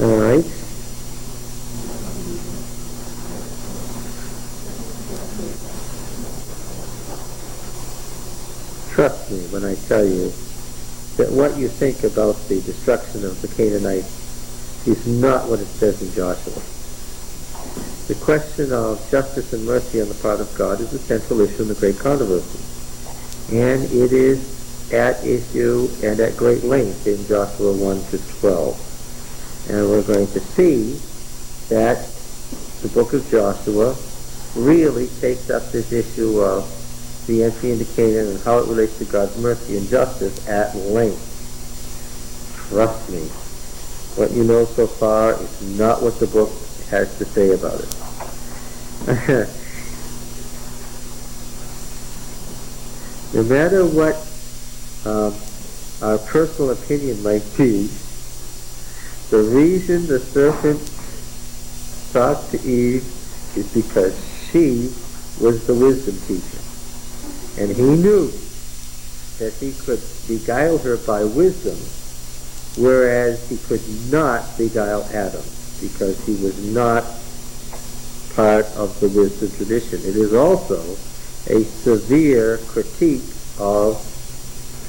All right. Trust me when I tell you that what you think about the destruction of the Canaanites is not what it says in Joshua. The question of justice and mercy on the part of God is the central issue in the great controversy. And it is at issue and at great length in Joshua 1 to 12. And we're going to see that the book of Joshua really takes up this issue of the entry into Canaan and how it relates to God's mercy and justice at length. Trust me, what you know so far is not what the book has to say about it. No matter what our personal opinion might be, the reason the serpent talked to Eve is because she was the wisdom teacher. And he knew that he could beguile her by wisdom, whereas he could not beguile Adam, because he was not part of the wisdom tradition. It is also a severe critique of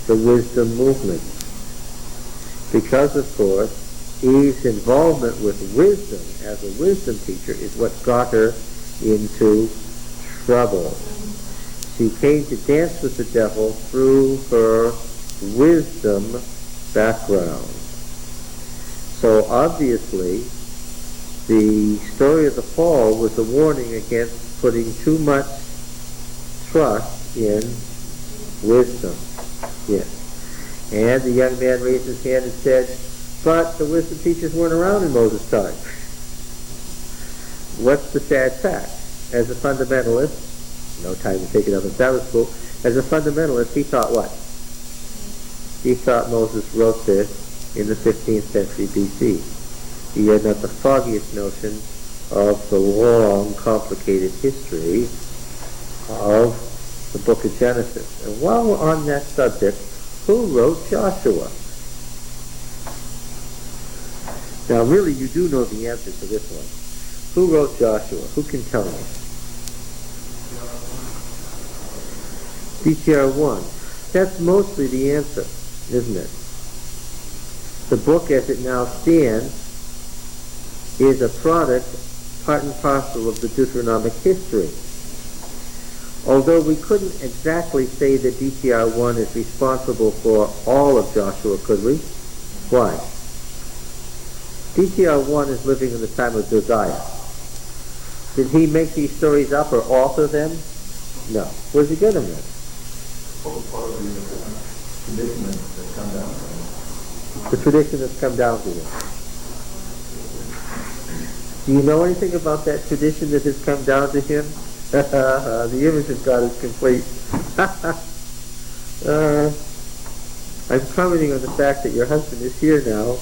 the wisdom movement, because, of course, Eve's involvement with wisdom as a wisdom teacher is what got her into trouble. She came to dance with the devil through her wisdom background. So obviously, the story of the fall was a warning against putting too much trust in wisdom. Yes. And the young man raised his hand and said, but the wisdom teachers weren't around in Moses' time. What's the sad fact? As a fundamentalist, no time to take it up in Sabbath school, as a fundamentalist, he thought what? He thought Moses wrote this in the 15th century BC. He had not the foggiest notion of the long, complicated history of the book of Genesis. And while we're on that subject, who wrote Joshua? Now, really, you do know the answer to this one. Who wrote Joshua? Who can tell me? DTR1. That's mostly the answer, isn't it? The book as it now stands is a product, part and parcel of the Deuteronomic history. Although we couldn't exactly say that DTR1 is responsible for all of Joshua, could we? Why? DTR1 is living in the time of Josiah. Did he make these stories up or author them? No. Where'd he get them then? The tradition that's come down to him. Do you know anything about that tradition that has come down to him? The image of God is complete. I'm commenting on the fact that your husband is here now.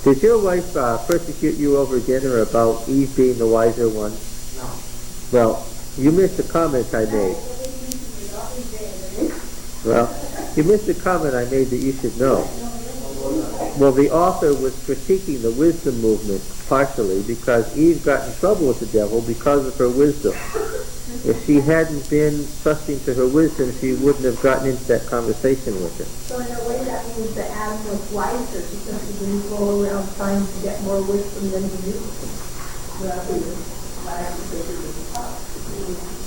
Did your wife persecute you over dinner about Eve being the wiser one? No. Well, you missed a comment I made. Well, you missed a comment I made that you should know. Well, the author was critiquing the wisdom movement partially because Eve got in trouble with the devil because of her wisdom. If she hadn't been trusting to her wisdom, she wouldn't have gotten into that conversation with him. So in a way that means that Adam was wiser because he didn't go around trying to get more wisdom than he knew.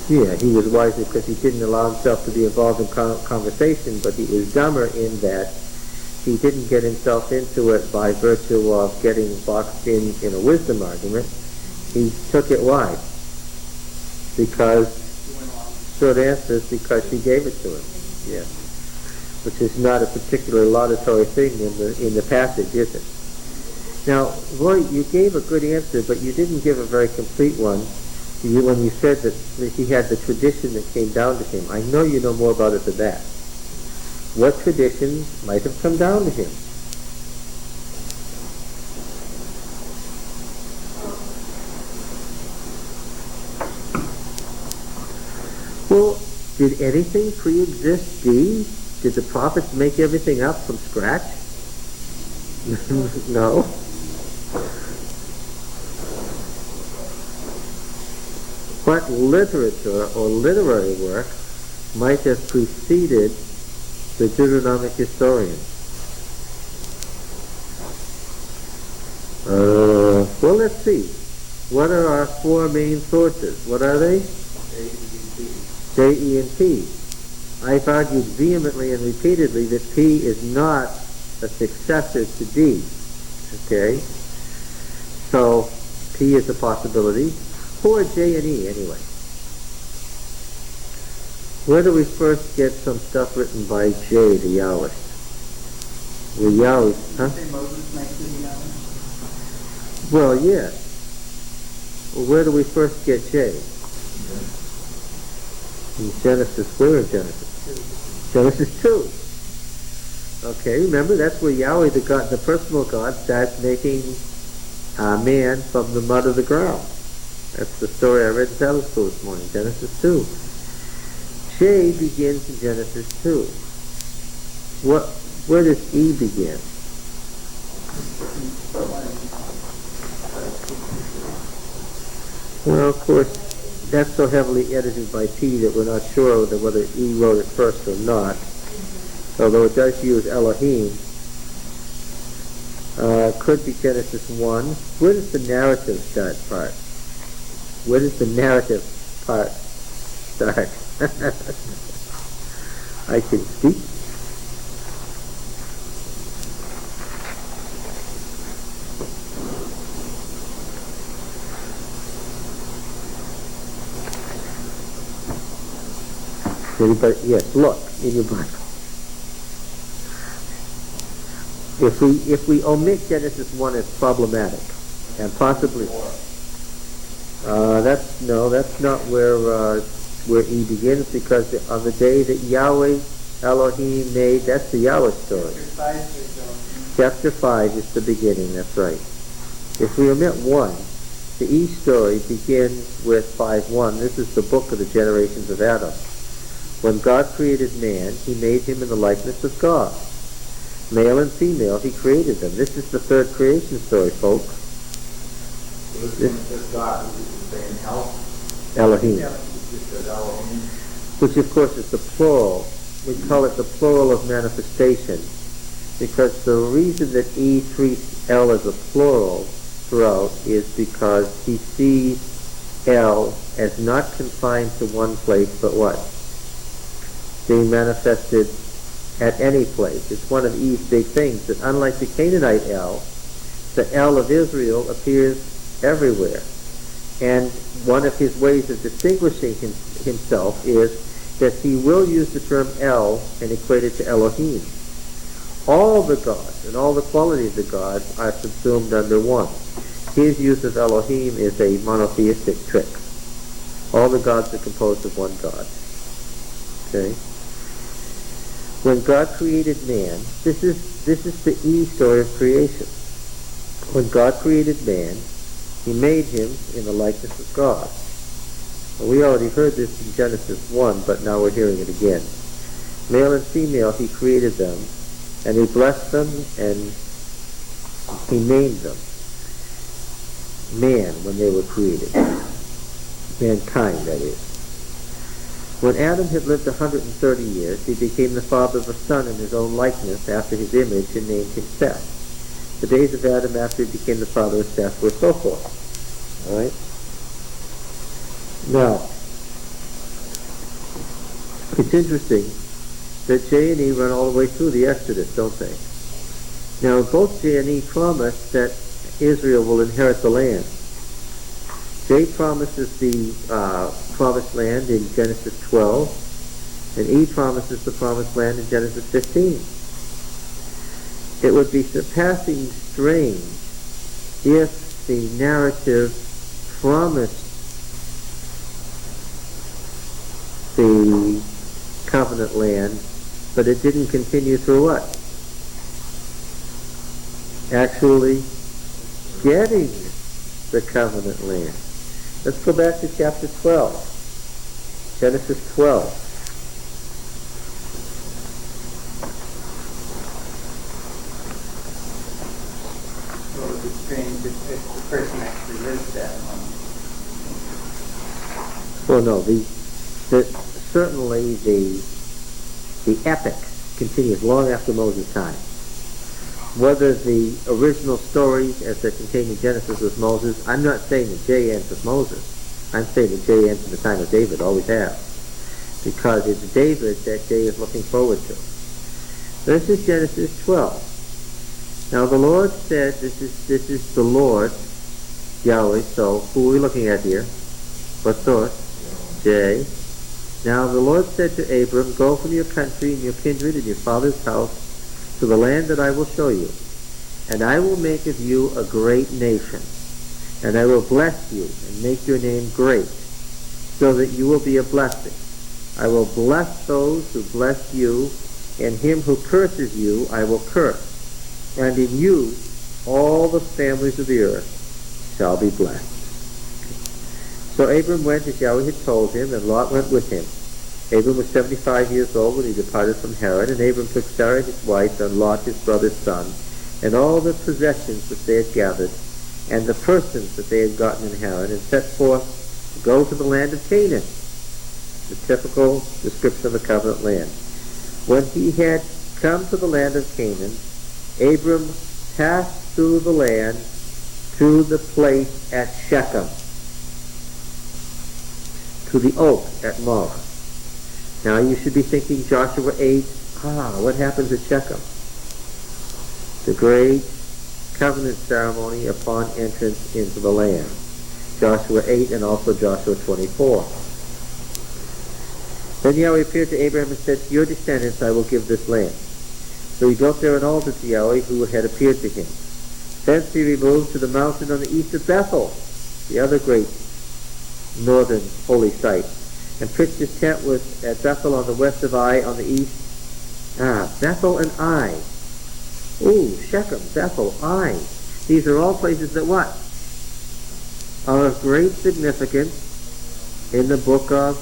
Yeah, he was wiser because he didn't allow himself to be involved in conversation, but he was dumber in that he didn't get himself into it by virtue of getting boxed in a wisdom argument. He took it why? Because, short answer is because she gave it to him. Yeah. Which is not a particular laudatory thing in the passage, is it? Now, Roy, you gave a good answer, but you didn't give a very complete one when you said that he had the tradition that came down to him. I know you know more about it than that. What traditions might have come down to him? Well, did anything pre-exist D? Did the prophets make everything up from scratch? No. What literature or literary work might have preceded the Deuteronomic historian? Well, let's see. What are our four main sources? What are they? J, E, and P. I've argued vehemently and repeatedly that P is not a successor to D. Okay? So, P is a possibility. Who are J and E, anyway? Where do we first get some stuff written by J, the Yahwist? The Yahwist, huh? Well, yes. Well, where do we first get J? In Genesis, where in Genesis? Genesis 2. Okay, remember, that's where Yahweh, the God, the personal God, starts making man from the mud of the ground. That's the story I read in Sabbath school this morning, Genesis 2. J begins in Genesis 2. Where does E begin? Well, of course, that's so heavily edited by P that we're not sure whether E wrote it first or not. Although it does use Elohim. Could be Genesis 1. Where does the narrative start part? Where does the narrative part start? I can speak. Anybody? Yes, look in your Bible. If we omit Genesis 1 as problematic, and possibly that's not where E begins, because on the day that Yahweh Elohim made, that's the Yahweh story. Chapter 5 is the beginning. That's right. If we omit 1, the E story begins with 5:1. This is the book of the generations of Adam. When God created man, he made him in the likeness of God. Male and female, he created them. This is the third creation story, folks. This God, Elohim. Which, of course, is the plural. We call it the plural of manifestation, because the reason that E treats L as a plural throughout is because he sees L as not confined to one place, but what? Being manifested at any place. It's one of Eve's big things, that unlike the Canaanite El, the El of Israel appears everywhere. And one of his ways of distinguishing himself is that he will use the term El and equate it to Elohim. All the gods and all the qualities of the gods are subsumed under one. His use of Elohim is a monotheistic trick. All the gods are composed of one God. Okay? When God created man, this is the E story of creation. When God created man, he made him in the likeness of God. Well, we already heard this in Genesis 1, but now we're hearing it again. Male and female, he created them, and he blessed them, and he named them man when they were created. Mankind, that is. When Adam had lived 130 years, he became the father of a son in his own likeness, after his image, and named him Seth. The days of Adam after he became the father of Seth were so forth. All right? Now, it's interesting that J and E run all the way through the Exodus, don't they? Now, both J and E promise that Israel will inherit the land. J promises the promised land in Genesis 12, and E promises the promised land in Genesis 15. It would be surpassing strange if the narrative promised the covenant land, but it didn't continue through what? Actually getting the covenant land. Let's go back to chapter 12. Genesis 12. would be strange if the person actually lives that long. Well, no, certainly the epic continues long after Moses' time. Whether the original stories as they're contained in Genesis with Moses, I'm not saying that J ends with Moses. I'm saying that J ends in the time of David, always have. Because it's David that J is looking forward to. This is Genesis 12. Now the Lord said, this is the Lord, Yahweh, so who are we looking at here? What source? J. Now the Lord said to Abram, go from your country and your kindred and your father's house to the land that I will show you. And I will make of you a great nation. And I will bless you and make your name great, so that you will be a blessing. I will bless those who bless you, and him who curses you I will curse. And in you all the families of the earth shall be blessed. So Abram went as Yahweh had told him, and Lot went with him. Abram was 75 years old when he departed from Haran, and Abram took Sarah his wife, and Lot his brother's son, and all the possessions which they had gathered, and the persons that they had gotten in Haran, and set forth to go to the land of Canaan, the typical description of the covenant land. When he had come to the land of Canaan, Abram passed through the land to the place at Shechem, to the oak at Moreh. Now you should be thinking Joshua 8, what happens at Shechem? The great covenant ceremony upon entrance into the land. Joshua 8 and also Joshua 24. Then Yahweh appeared to Abraham and said, to your descendants I will give this land. So he built there an altar to Yahweh who had appeared to him. Thence he removed to the mountain on the east of Bethel, the other great northern holy site, and pitched his tent was at Bethel on the west of Ai on the east. Bethel and Ai. Shechem, Bethel, Ai. These are all places that what? Are of great significance in the book of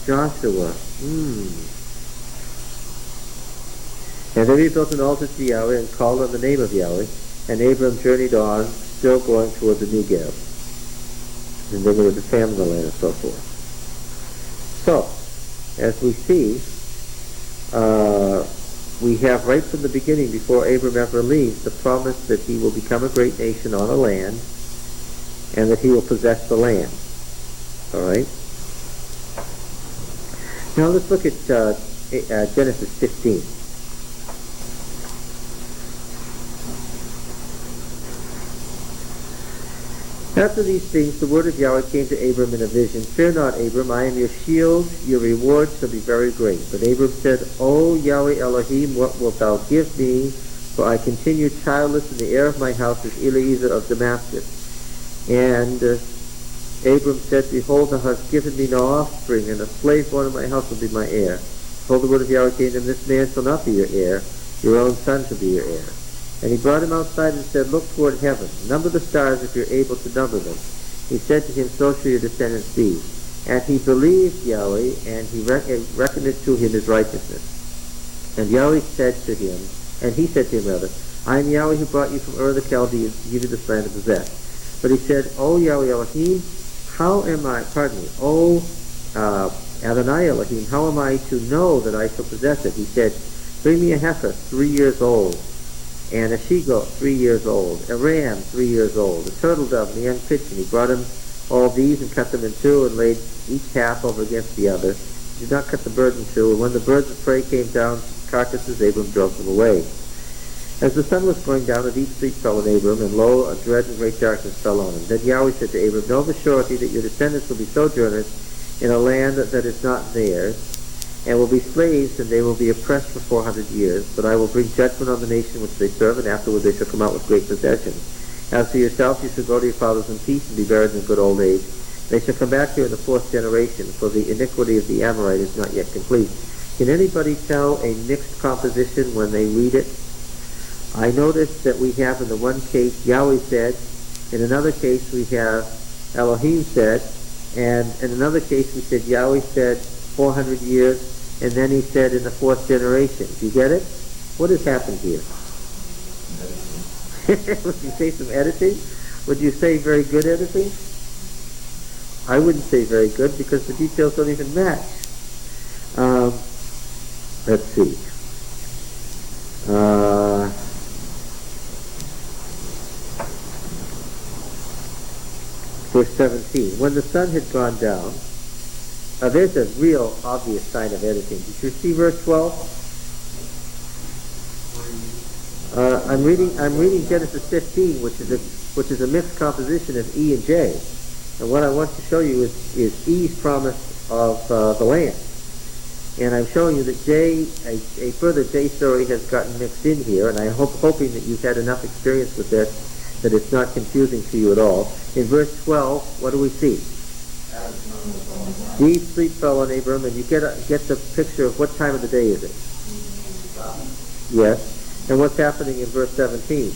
Joshua. And then he built an altar to Yahweh and called on the name of Yahweh, and Abram journeyed on, still going toward the Negev. And then there was a famine in the land and so forth. So, as we see, we have right from the beginning, before Abram ever leaves, the promise that he will become a great nation on a land, and that he will possess the land. All right? Now let's look at Genesis 15. After these things, the word of Yahweh came to Abram in a vision. Fear not, Abram, I am your shield, your reward shall be very great. But Abram said, O Yahweh Elohim, what wilt thou give me? For I continue childless, and the heir of my house is Eliezer of Damascus. And Abram said, Behold, thou hast given me no offspring, and a slave born in my house will be my heir. Behold, the word of Yahweh came to him, This man shall not be your heir, your own son shall be your heir. And he brought him outside and said, Look toward heaven, number the stars if you're able to number them. He said to him, So shall your descendants be. And he believed Yahweh, and he reckoned it to him as righteousness. And Yahweh said to him, and he said to him rather, I am Yahweh who brought you from Ur of the Chaldeans to give you this land to possess. But he said, O Yahweh Elohim, Adonai Elohim, how am I to know that I shall possess it? He said, Bring me a heifer 3 years old, and a she-goat 3 years old, a ram 3 years old, a turtle dove, and a young pigeon. He brought him all these and cut them in two and laid each half over against the other. He did not cut the bird in two, and when the birds of prey came down to carcasses, Abram drove them away. As the sun was going down, a deep sleep fell on Abram, and lo, a dread and great darkness fell on him. Then Yahweh said to Abram, Know of a surety that your descendants will be sojourners in a land that is not theirs, and will be slaves, and they will be oppressed for 400 years. But I will bring judgment on the nation which they serve, and afterward they shall come out with great possessions. As for yourself, you shall go to your fathers in peace, and be buried in good old age. They shall come back here in the 4th generation, for the iniquity of the Amorite is not yet complete. Can anybody tell a mixed composition when they read it? I notice that we have in the one case, Yahweh said, in another case we have Elohim said, and in another case we said Yahweh said 400 years, and then he said in the 4th generation. Do you get it? What has happened here? Would you say some editing? Would you say very good editing? I wouldn't say very good because the details don't even match. Let's see. Verse 17. When the sun had gone down, there's a real obvious sign of editing. Did you see verse 12? I'm reading Genesis 15, which is a mixed composition of E and J. And what I want to show you is E's promise of the land. And I'm showing you that a further J story has gotten mixed in here, and I'm hoping that you've had enough experience with this that it's not confusing to you at all. In verse 12, what do we see? Deep sleep fell on Abram, and you get the picture of what time of the day is it? Yes. And what's happening in verse 17?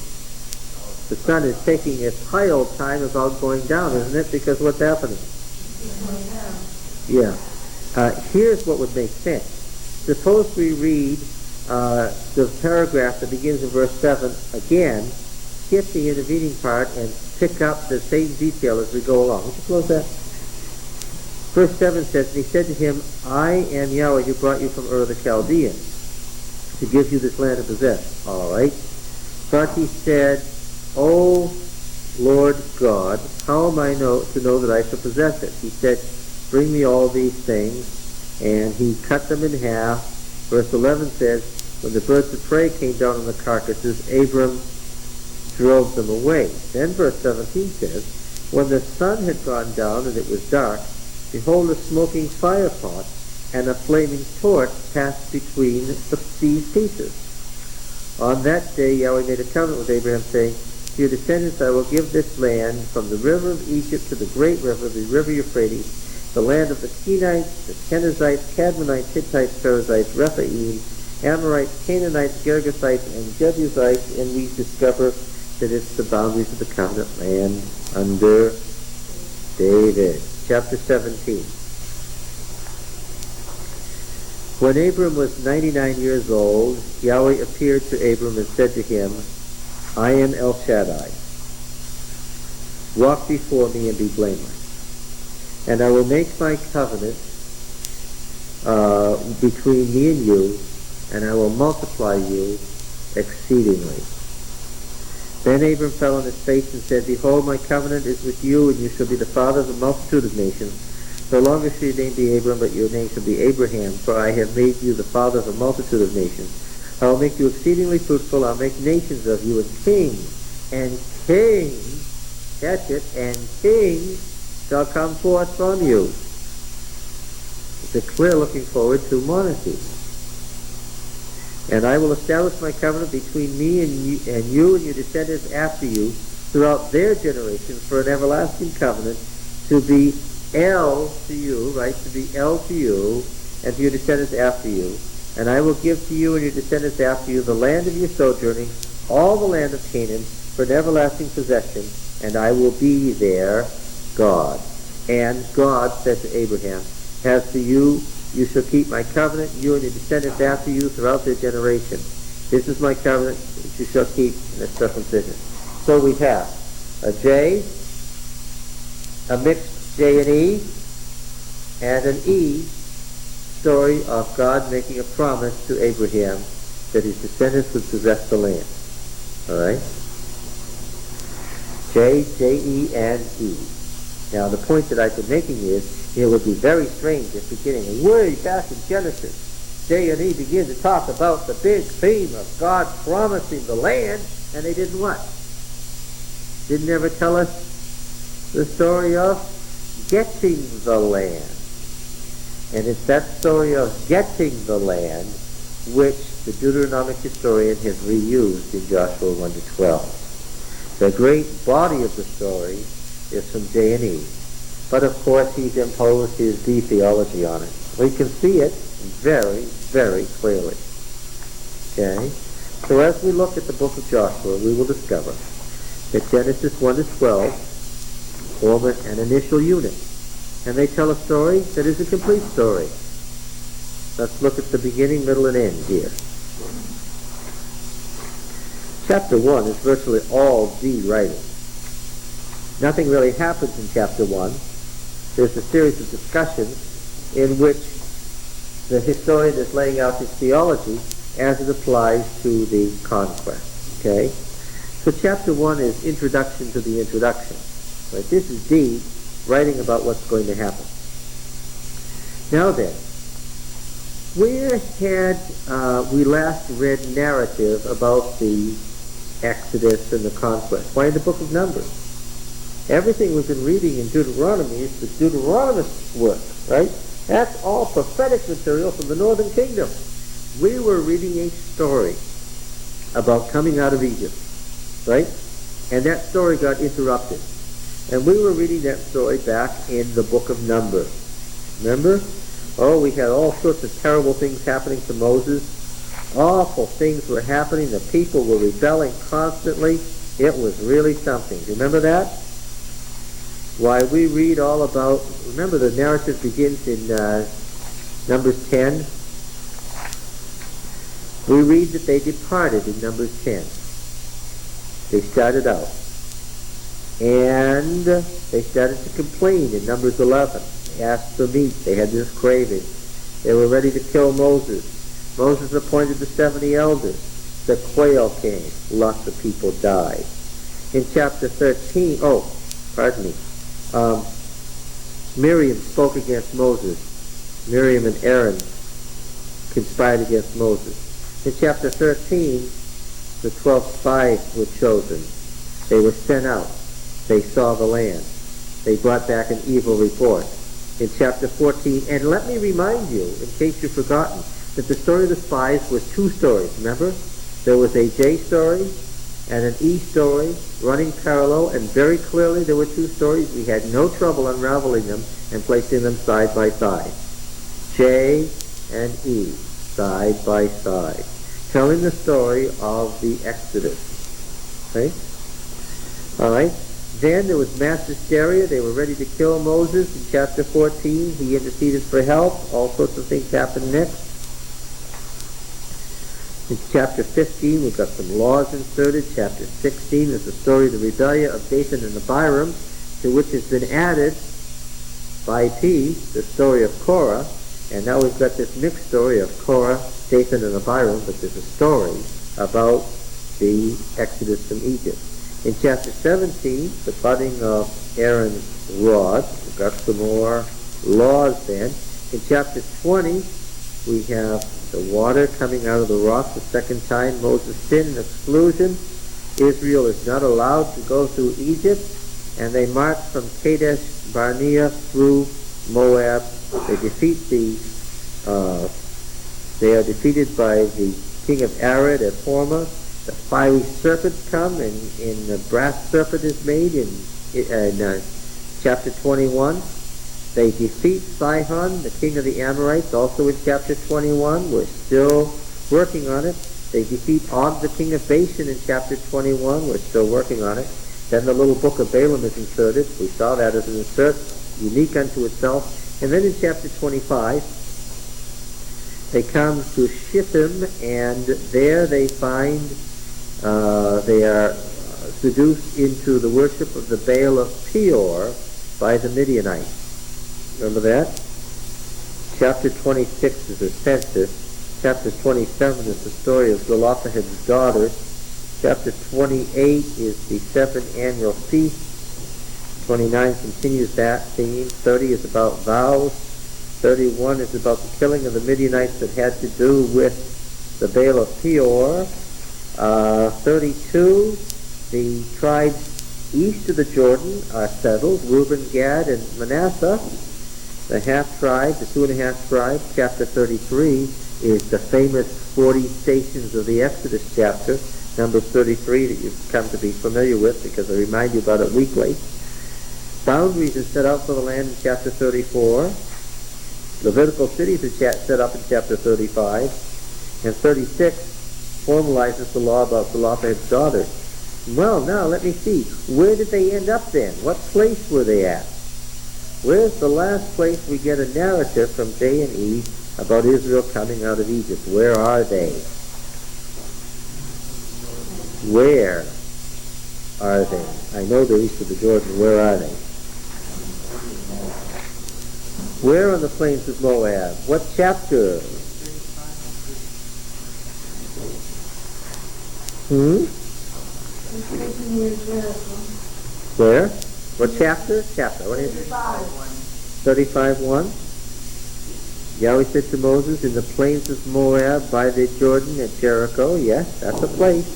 The sun is taking its high old time about going down, isn't it? Because what's happening? Yeah. Here's what would make sense. Suppose we read the paragraph that begins in verse 7 again, skip the intervening part, and pick up the same detail as we go along. Would you close that? Verse 7 says, and he said to him, I am Yahweh who brought you from Ur of the Chaldeans to give you this land to possess. All right. But he said, O Lord God, how am I to know that I shall possess it? He said, bring me all these things. And he cut them in half. Verse 11 says, when the birds of prey came down on the carcasses, Abram drove them away. Then verse 17 says, when the sun had gone down and it was dark, behold, a smoking fire pot and a flaming torch passed between these pieces. On that day Yahweh made a covenant with Abraham, saying, to your descendants I will give this land, from the river of Egypt to the great river, the river Euphrates, the land of the Kenites, the Kenizzites, Cadmonites, Hittites, Perizzites, Rephaim, Amorites, Canaanites, Girgasites, and Jebusites, and we discover that it's the boundaries of the covenant land under David. Chapter 17. When Abram was 99 years old, Yahweh appeared to Abram and said to him, I am El Shaddai. Walk before me and be blameless. And I will make my covenant between me and you, and I will multiply you exceedingly. Then Abram fell on his face and said, behold, my covenant is with you, and you shall be the father of a multitude of nations. No longer shall your name be Abram, but your name shall be Abraham, for I have made you the father of a multitude of nations. I will make you exceedingly fruitful. I'll make nations of you, and kings, catch it, and kings shall come forth from you. It's a clear looking forward to monarchy. And I will establish my covenant between me and you and your descendants after you throughout their generations for an everlasting covenant, to be El to you, right, to be El to you and to your descendants after you. And I will give to you and your descendants after you the land of your sojourning, all the land of Canaan, for an everlasting possession, and I will be their God. And God said to Abraham, as for you, you shall keep my covenant, you and your descendants after you throughout their generation. This is my covenant which you shall keep in the circumcision. So we have a J, a mixed J and E, and an E story of God making a promise to Abraham that his descendants would possess the land. All right? J, J-E, and E. Now, the point that I've been making is, it would be very strange if beginning way back in Genesis, J and E begin to talk about the big theme of God promising the land, and they didn't what? Didn't ever tell us the story of getting the land. And it's that story of getting the land which the Deuteronomic historian has reused in Joshua 1 to 12. The great body of the story is from J and E. But of course he's imposed his D theology on it. We can see it very, very clearly. Okay? So as we look at the book of Joshua, we will discover that Genesis 1 to 12 form an initial unit. And they tell a story that is a complete story. Let's look at the beginning, middle, and end here. Chapter 1 is virtually all the writing. Nothing really happens in chapter 1. There's a series of discussions in which the historian is laying out his theology as it applies to the conquest. Okay? So chapter 1 is introduction to the introduction. Right? This is D writing about what's going to happen. Now then, where had we last read narrative about the Exodus and the conquest? Why in the book of Numbers? Everything we've been reading in Deuteronomy is the Deuteronomist's work, right? That's all prophetic material from the northern kingdom. We were reading a story about coming out of Egypt, right? And that story got interrupted. And we were reading that story back in the book of Numbers. Remember? Oh, we had all sorts of terrible things happening to Moses. Awful things were happening. The people were rebelling constantly. It was really something. Do you remember that? Why, we read all about, remember the narrative begins in Numbers 10. We read that they departed in Numbers 10. They started out. And they started to complain in Numbers 11. They asked for meat. They had this craving. They were ready to kill Moses. Moses appointed the 70 elders. The quail came. Lots of people died. In chapter 13, Miriam spoke against Moses. Miriam and Aaron conspired against Moses. In chapter 13, the 12 spies were chosen. They were sent out. They saw the land. They brought back an evil report. In chapter 14, and let me remind you, in case you've forgotten, that the story of the spies was two stories, remember? There was a J story and an E story running parallel, and very clearly there were two stories. We had no trouble unraveling them and placing them side by side. J and E, side by side, telling the story of the Exodus. Okay? All right? Then there was mass hysteria. They were ready to kill Moses in chapter 14. He interceded for help. All sorts of things happened next. In chapter 15, we've got some laws inserted. Chapter 16 is the story of the rebellion of Dathan and Abiram, to which has been added by P, the story of Korah. And now we've got this mixed story of Korah, Dathan, and Abiram, but there's a story about the Exodus from Egypt. In chapter 17, the budding of Aaron's rod. We've got some more laws then. In chapter 20, we have the water coming out of the rock the second time. Moses' sin and exclusion. Israel is not allowed to go through Egypt, and they march from Kadesh Barnea through Moab. They are defeated by the king of Arad at Hormah. The fiery serpents come, and the brass serpent is made in chapter 21. They defeat Sihon, the king of the Amorites, also in chapter 21. We're still working on it. They defeat Og, the king of Bashan, in chapter 21. We're still working on it. Then the little book of Balaam is inserted. We saw that as an insert, unique unto itself. And then in chapter 25, they come to Shittim, and there they find they are seduced into the worship of the Baal of Peor by the Midianites. Remember that? Chapter 26 is a census. Chapter 27 is the story of Zelophehad's daughters. Chapter 28 is the 7th annual feast. 29 continues that theme. 30 is about vows. 31 is about the killing of the Midianites that had to do with the Baal of Peor. 32, the tribes east of the Jordan are settled, Reuben, Gad, and Manasseh. The half-tribe, the 2.5 tribes. Chapter 33 is the famous 40 stations of the Exodus chapter, Numbers 33, that you've come to be familiar with because I remind you about it weekly. Boundaries are set out for the land in chapter 34. Levitical cities are set up in chapter 35. And 36 formalizes the law about Zelophehad's daughters. Well, now let me see. Where did they end up then? What place were they at? Where's the last place we get a narrative from J and E about Israel coming out of Egypt? Where are they? Where are they? I know they're east of the Jordan. Where are they? Where on the plains of Moab? What chapter? Where? What chapter? Chapter. What is it? 35:1. Yahweh said to Moses, in the plains of Moab by the Jordan at Jericho. Yes, that's a place.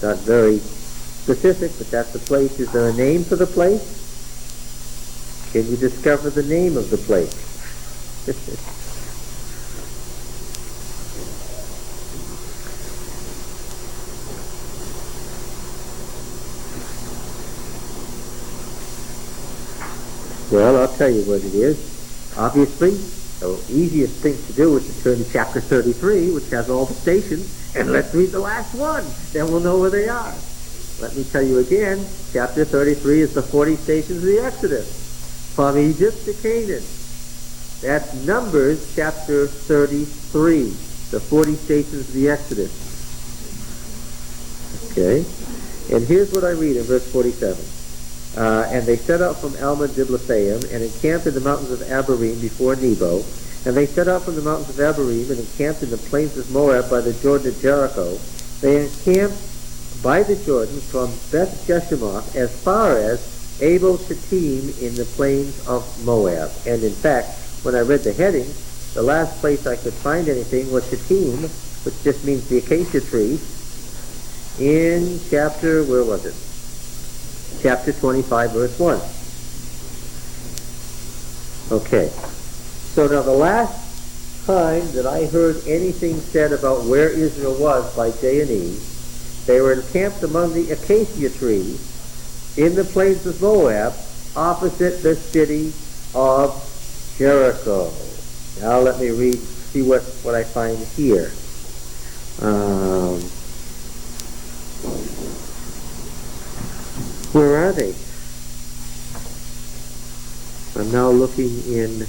Not very specific, but that's a place. Is there a name for the place? Can you discover the name of the place? Well, I'll tell you what it is. Obviously, the easiest thing to do is to turn to chapter 33, which has all the stations, and let's read the last one. Then we'll know where they are. Let me tell you again, chapter 33 is the 40 stations of the Exodus, from Egypt to Canaan. That's Numbers chapter 33, the 40 stations of the Exodus. Okay? And here's what I read in verse 47. And they set out from Almon Diblathaim and encamped in the mountains of Abarim before Nebo. And they set out from the mountains of Abarim and encamped in the plains of Moab by the Jordan at Jericho. They encamped by the Jordan from Beth Jeshimoth as far as Abel Shittim in the plains of Moab. And in fact, when I read the heading, the last place I could find anything was Shittim, which just means the acacia tree, in chapter, where was it? Chapter 25, verse 1. Okay. So now the last time that I heard anything said about where Israel was by J&E, they were encamped among the acacia trees in the plains of Moab, opposite the city of Jericho. Now let me read, see what I find here. Where are they? I'm now looking in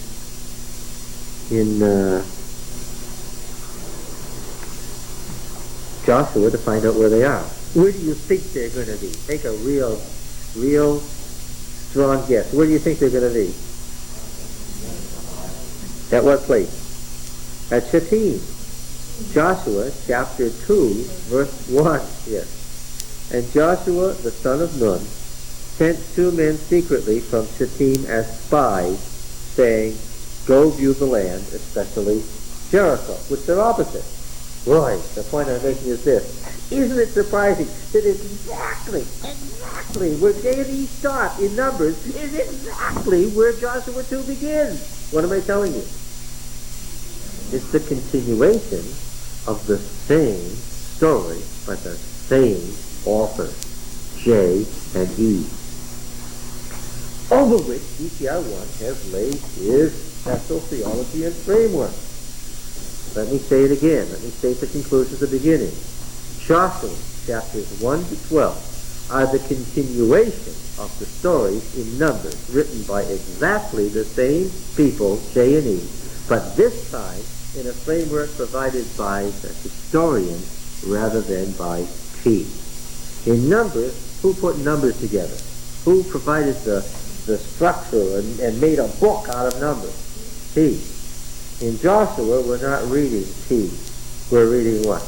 Joshua to find out where they are. Where do you think they're going to be? Take a real strong guess. Where do you think they're going to be? At what place? At Shittim. Joshua chapter 2, verse 1. Yes. And Joshua, the son of Nun, sent 2 men secretly from Shittim as spies, saying, go view the land, especially Jericho, which they're opposite. Roy, the point I'm making is this. Isn't it surprising that exactly where J&E stopped in Numbers is exactly where Joshua 2 begins? What am I telling you? It's the continuation of the same story by the same author, J and E, over which DTR1 has laid his special theology and framework. Let me say it again. Let me state the conclusion at the beginning. Joshua chapters 1 to 12 are the continuation of the stories in Numbers written by exactly the same people, J and E, but this time in a framework provided by the historian rather than by P. In Numbers, who put Numbers together? Who provided the structure and made a book out of Numbers? P. In Joshua, we're not reading P. We're reading what?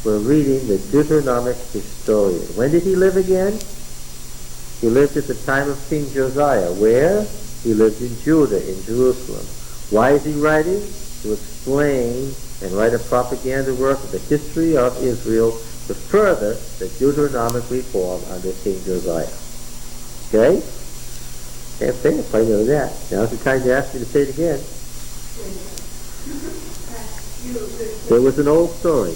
We're reading the Deuteronomic historian. When did he live again? He lived at the time of King Josiah. Where? He lived in Judah, in Jerusalem. Why is he writing? To explain and write a propaganda work of the history of Israel to further the Deuteronomic reform under King Josiah. Okay? Can't say it, I know that. Now's the time to ask me to say it again. There was an old story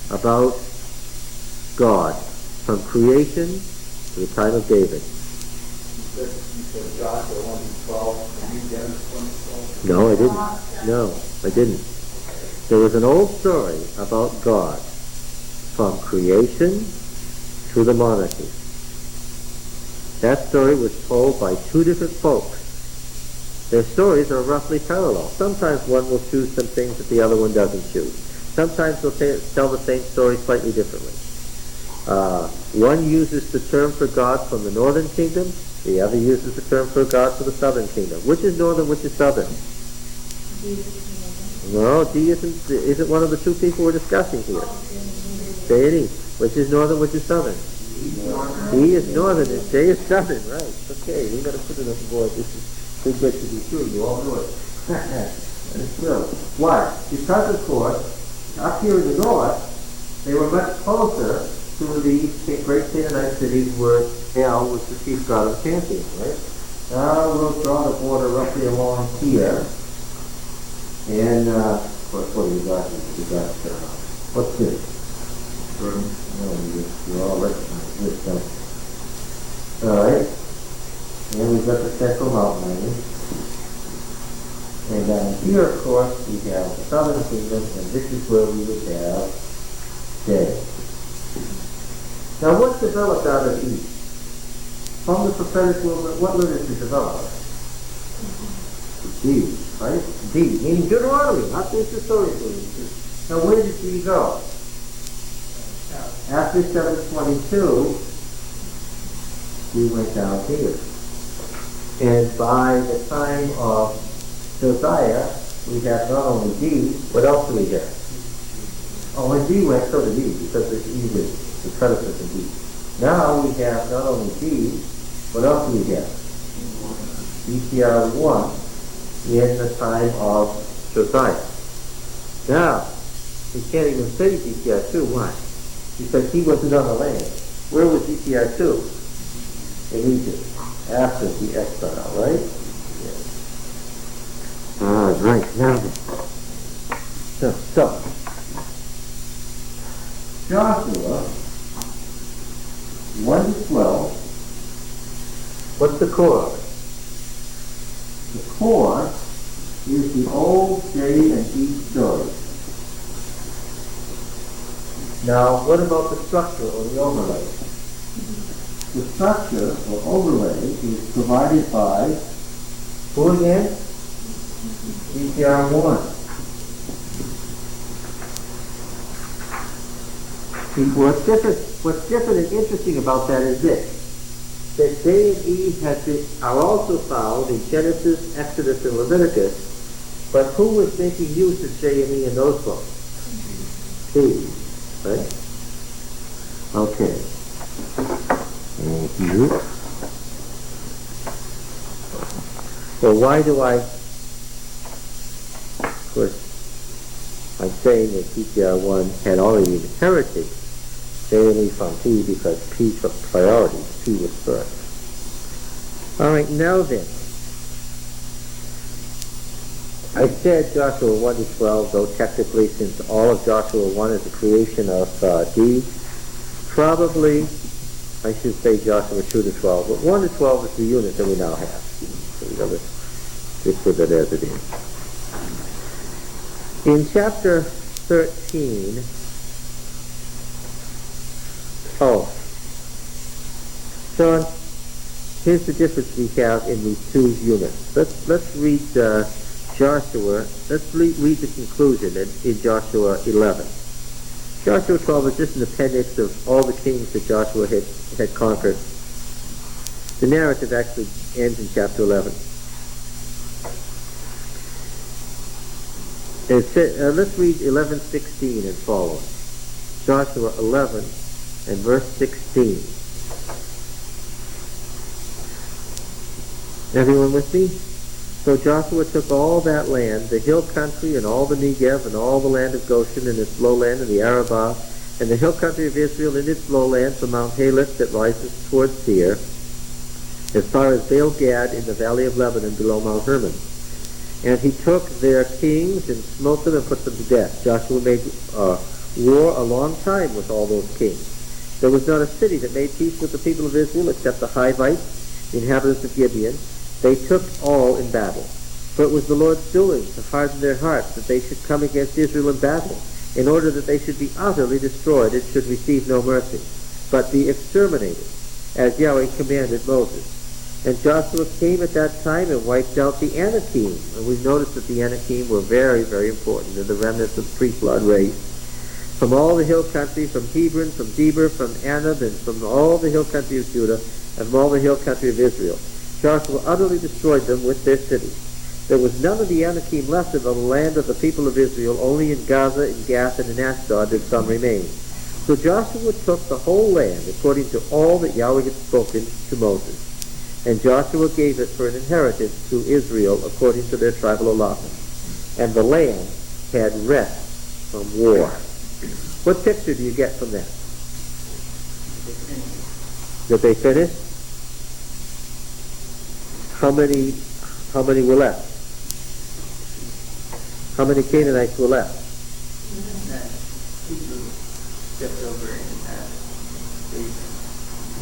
about God from creation to the time of David. You said Joshua 1:12, and you Genesis 1:12? No, I didn't. No, I didn't. There was an old story about God from creation to the monarchy. That story was told by 2 different folks. Their stories are roughly parallel. Sometimes one will choose some things that the other one doesn't choose. Sometimes they'll tell the same story slightly differently. One uses the term for God from the northern kingdom, the other uses the term for God for the southern kingdom. Which is northern, which is southern? No, D isn't one of the two people we're discussing here. J and E. Which is northern, which is southern? D is northern and J is southern, right. Okay, we got to put it on the board. This is too good to be true. You all know it. That's true. Why? Because, of course, up here in the north, they were much closer to the great Canaanite cities where El was the chief god of the pantheon, right? Now we'll draw the border roughly along here. And, what do you got? What's this? You all recognize this, don't you? Alright. And we've got the central mountain range. And down here, of course, we have the southern kingdom, and this is where we would have J. Now, what developed out of East? From the prophetic movement, what literature developed? D, right? D, meaning Deuteronomy, not this historical literature. Now, where did D go? After 722, we went down here. And by the time of Josiah, we have not only D, what else do we have? Oh, when D went, so did E, because it's E is the predecessor of D. Now we have not only D, what else do we have? GTR 1 in the time of Josiah. Now, we can't even say GTR 2. Why? Because he wasn't on the land. Where was GTR 2? In Egypt, after the exile, right? Yes. All right, now then. So, Joshua 1 to 12, what's the core of it? The core is the old J and E story. Now, what about the structure or the overlay? The structure or overlay is provided by who again? GTR 1. See, what's different and interesting about that is this. That J and E are also found in Genesis, Exodus, and Leviticus, but who was making use of J and E in those books? P. Right? Okay. Thank you. So why do I, of course, I'm saying that GTR1 had already inherited J and E from P because P took priority. P was first. All right, now then. I said Joshua 1 to 12, though technically since all of Joshua 1 is the creation of D, probably I should say Joshua 2 to 12, but 1 to 12 is the unit that we now have. So we've got to stick with it as it is. In chapter 13, Sean, here's the difference we have in these two units. Let's read Joshua. Let's read the conclusion in Joshua 11. Joshua 12 is just an appendix of all the kings that Joshua had conquered. The narrative actually ends in chapter 11. Let's read 11:16 and following. Joshua 11 and verse 16. Everyone with me? So Joshua took all that land, the hill country and all the Negev and all the land of Goshen and its lowland and the Arabah and the hill country of Israel and its lowland from Mount Haleth that rises towards Seir, as far as Baal Gad in the valley of Lebanon below Mount Hermon. And he took their kings and smote them and put them to death. Joshua made war a long time with all those kings. There was not a city that made peace with the people of Israel except the Hivites, the inhabitants of Gibeon. They took all in battle. For it was the Lord's doing to harden their hearts that they should come against Israel in battle, in order that they should be utterly destroyed and should receive no mercy, but be exterminated, as Yahweh commanded Moses. And Joshua came at that time and wiped out the Anakim. And we've noticed that the Anakim were very, very important. They're the remnants of the pre-flood race. from all the hill country, from Hebron, from Debir, from Anab, and from all the hill country of Judah, and from all the hill country of Israel. Joshua utterly destroyed them with their cities. There was none of the Anakim left in the land of the people of Israel, only in Gaza, in Gath, and in Ashdod did some remain. So Joshua took the whole land according to all that Yahweh had spoken to Moses. And Joshua gave it for an inheritance to Israel according to their tribal allotment. And the land had rest from war. What picture do you get from that? That they finished? How many were left? How many Canaanites were left? Stepped over in that.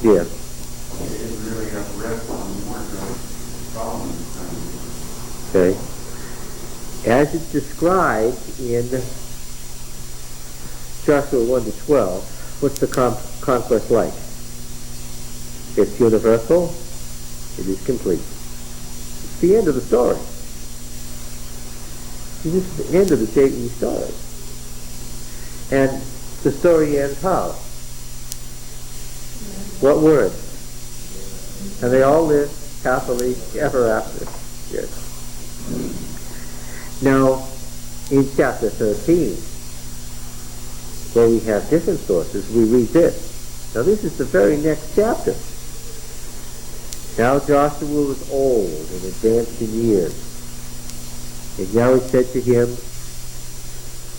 Yeah. They didn't really have rest on one of the problems. Okay. As it's described in Joshua 1 to 12, what's the conquest like? It's universal. It is complete. It's the end of the story. This is the end of the J.E. story. And the story ends how? What word? And they all live happily ever after. Yes. Now, in chapter 13, where we have different sources, we read this. Now this is the very next chapter. Now Joshua was old and advanced in years. And Yahweh said to him,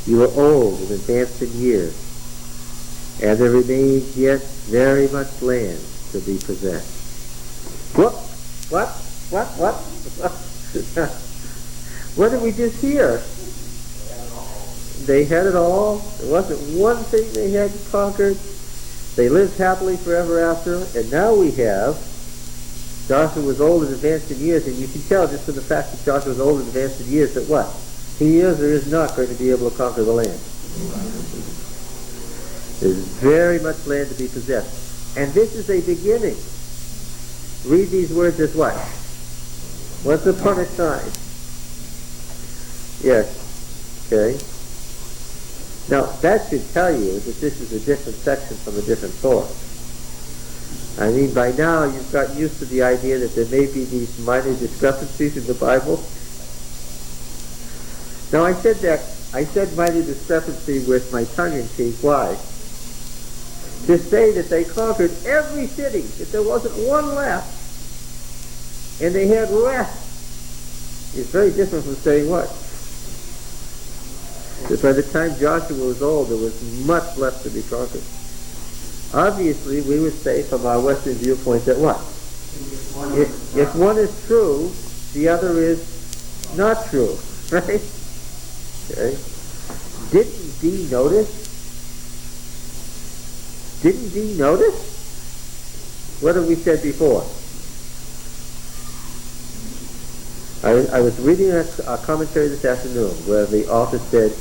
you are old and advanced in years, and there remains yet very much land to be possessed. What? What did we just hear? They had it all. There wasn't one thing they hadn't conquered. They lived happily forever after. And now we have Joshua was old and advanced in years, and you can tell just from the fact that Joshua was old and advanced in years that what? He is or is not going to be able to conquer the land. There's very much land to be possessed. And this is a beginning. Read these words as what? Once upon a time. Yes. Okay. Now, that should tell you that this is a different section from a different source. I mean, by now you've got used to the idea that there may be these minor discrepancies in the Bible. Now, I said minor discrepancy with my tongue in cheek. Why? To say that they conquered every city, that there wasn't one left, and they had rest, is very different from saying what? That by the time Joshua was old, there was much left to be conquered. Obviously, we would say from our Western viewpoint that what? If one is true, the other is not true, right? Okay. Didn't Dee notice? Didn't Dee notice? What have we said before? I was reading a commentary this afternoon where the author said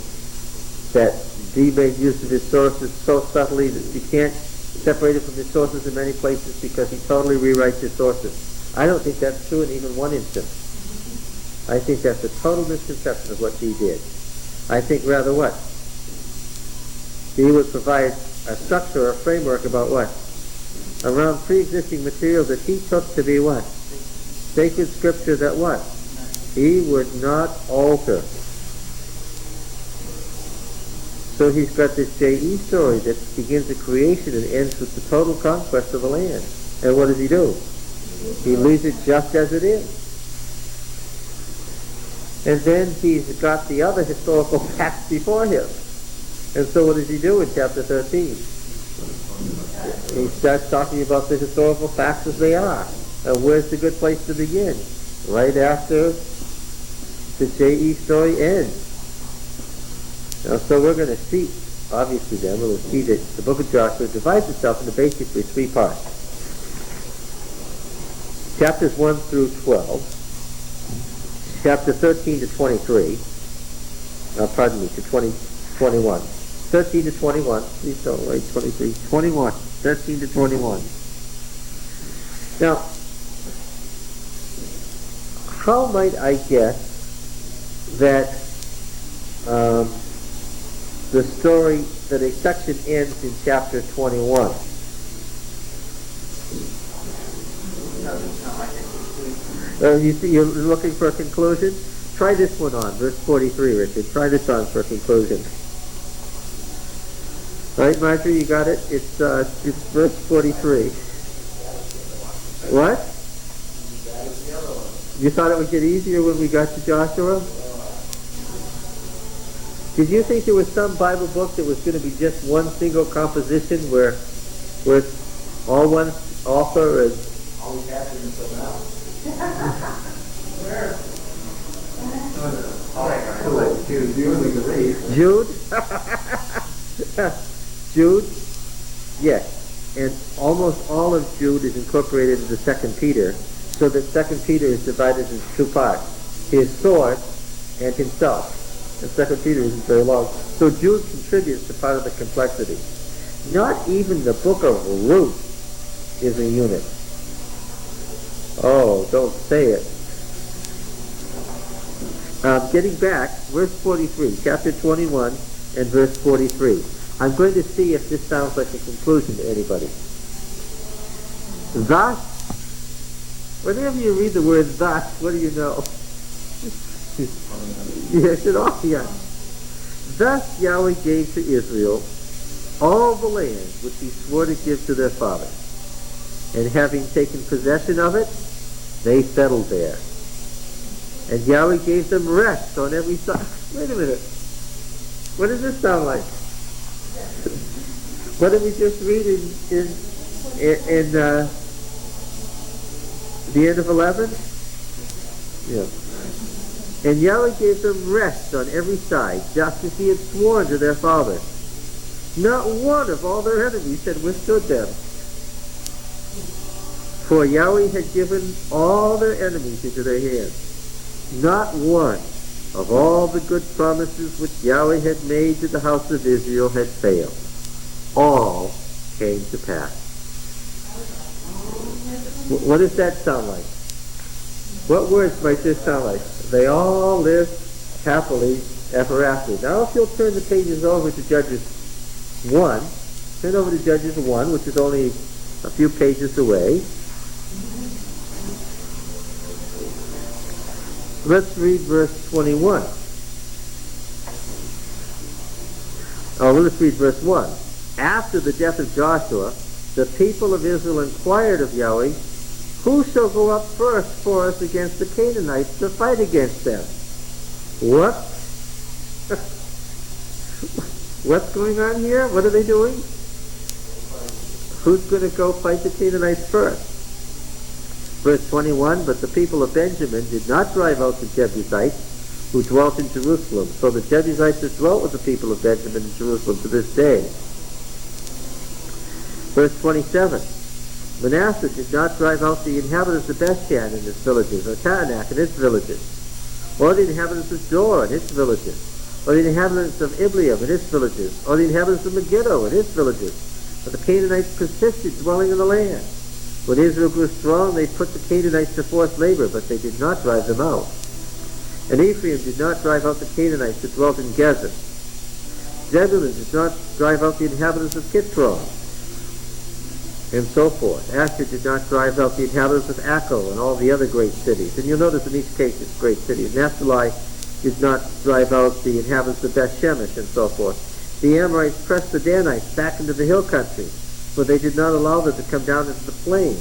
that Dee made use of his sources so subtly that you can't separate it from his sources in many places because he totally rewrites his sources. I don't think that's true in even one instance. I think that's a total misconception of what Dee did. I think rather what? Dee would provide a structure or a framework about what? Around pre-existing material that he took to be what? Sacred scripture that what? He would not alter. So he's got this J.E. story that begins the creation and ends with the total conquest of the land. And what does he do? He leaves it just as it is. And then he's got the other historical facts before him. And so what does he do in chapter 13? He starts talking about the historical facts as they are. And where's the good place to begin? Right after the J.E. story ends. Now, so we're going to see, obviously then, we'll see that the book of Joshua divides itself into basically three parts. Chapters 1 through 12, chapter 13 to 23, pardon me, to 21. 13 to 21, please don't wait, 23, 21, 13 to 21. Now, how might I guess that the story, that a section ends in chapter 21. Doesn't sound like a conclusion. You see, you're looking for a conclusion? Try this one on, verse 43, Richard. Try this on for a conclusion. All right, Marjorie, you got it? It's verse 43. What? You thought it would get easier when we got to Joshua? Did you think there was some Bible book that was going to be just one single composition where it's all one author and Always happened until now. Jude? Jude? Yes. And almost all of Jude is incorporated into 2 Peter, so that 2 Peter is divided into two parts. His sword and himself. And 2 Peter isn't very long. So Jude contributes to part of the complexity. Not even the book of Ruth is a unit. Oh, don't say it. Getting back, verse 43, chapter 21 and verse 43. I'm going to see if this sounds like a conclusion to anybody. Thus, whenever you read the word thus, what do you know? Yes, it all, yeah. Thus Yahweh gave to Israel all the land which he swore to give to their fathers. And having taken possession of it, they settled there. And Yahweh gave them rest on every side. Wait a minute. What does this sound like? What did we just read in the end of 11? Yeah. And Yahweh gave them rest on every side, just as he had sworn to their fathers. Not one of all their enemies had withstood them. For Yahweh had given all their enemies into their hands. Not one of all the good promises which Yahweh had made to the house of Israel had failed. All came to pass. What does that sound like? What words might this sound like? They all lived happily ever after. Now if you'll turn the pages over to Judges 1, turn over to Judges 1, which is only a few pages away. Let's read verse 21. Let's read verse 1. After the death of Joshua, the people of Israel inquired of Yahweh, who shall go up first for us against the Canaanites to fight against them? What? What's going on here? What are they doing? Who's going to go fight the Canaanites first? Verse 21, but the people of Benjamin did not drive out the Jebusites who dwelt in Jerusalem. So the Jebusites have dwelt with the people of Benjamin in Jerusalem to this day. Verse 27, Manasseh did not drive out the inhabitants of Bethshan and its villages, or Taanach and its villages, or the inhabitants of Dor and its villages, or the inhabitants of Ibleam and its villages, or the inhabitants of Megiddo and its villages. But the Canaanites persisted dwelling in the land. When Israel grew strong, they put the Canaanites to forced labor, but they did not drive them out. And Ephraim did not drive out the Canaanites that dwelt in Gezer. Zebulun did not drive out the inhabitants of Kitron, and so forth. Asher did not drive out the inhabitants of Akko and all the other great cities. And you'll notice in each case it's great cities. Naphtali did not drive out the inhabitants of Beth Shemesh and so forth. The Amorites pressed the Danites back into the hill country, for they did not allow them to come down into the plain.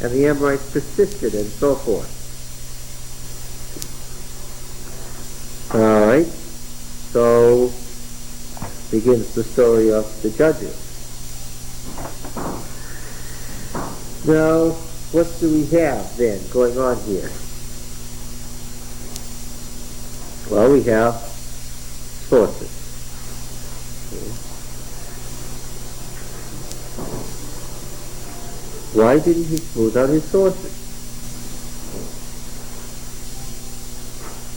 And the Amorites persisted and so forth. All right. So begins the story of the Judges. Now, what do we have then going on here? Well, we have sources. Why didn't he smooth out his sources?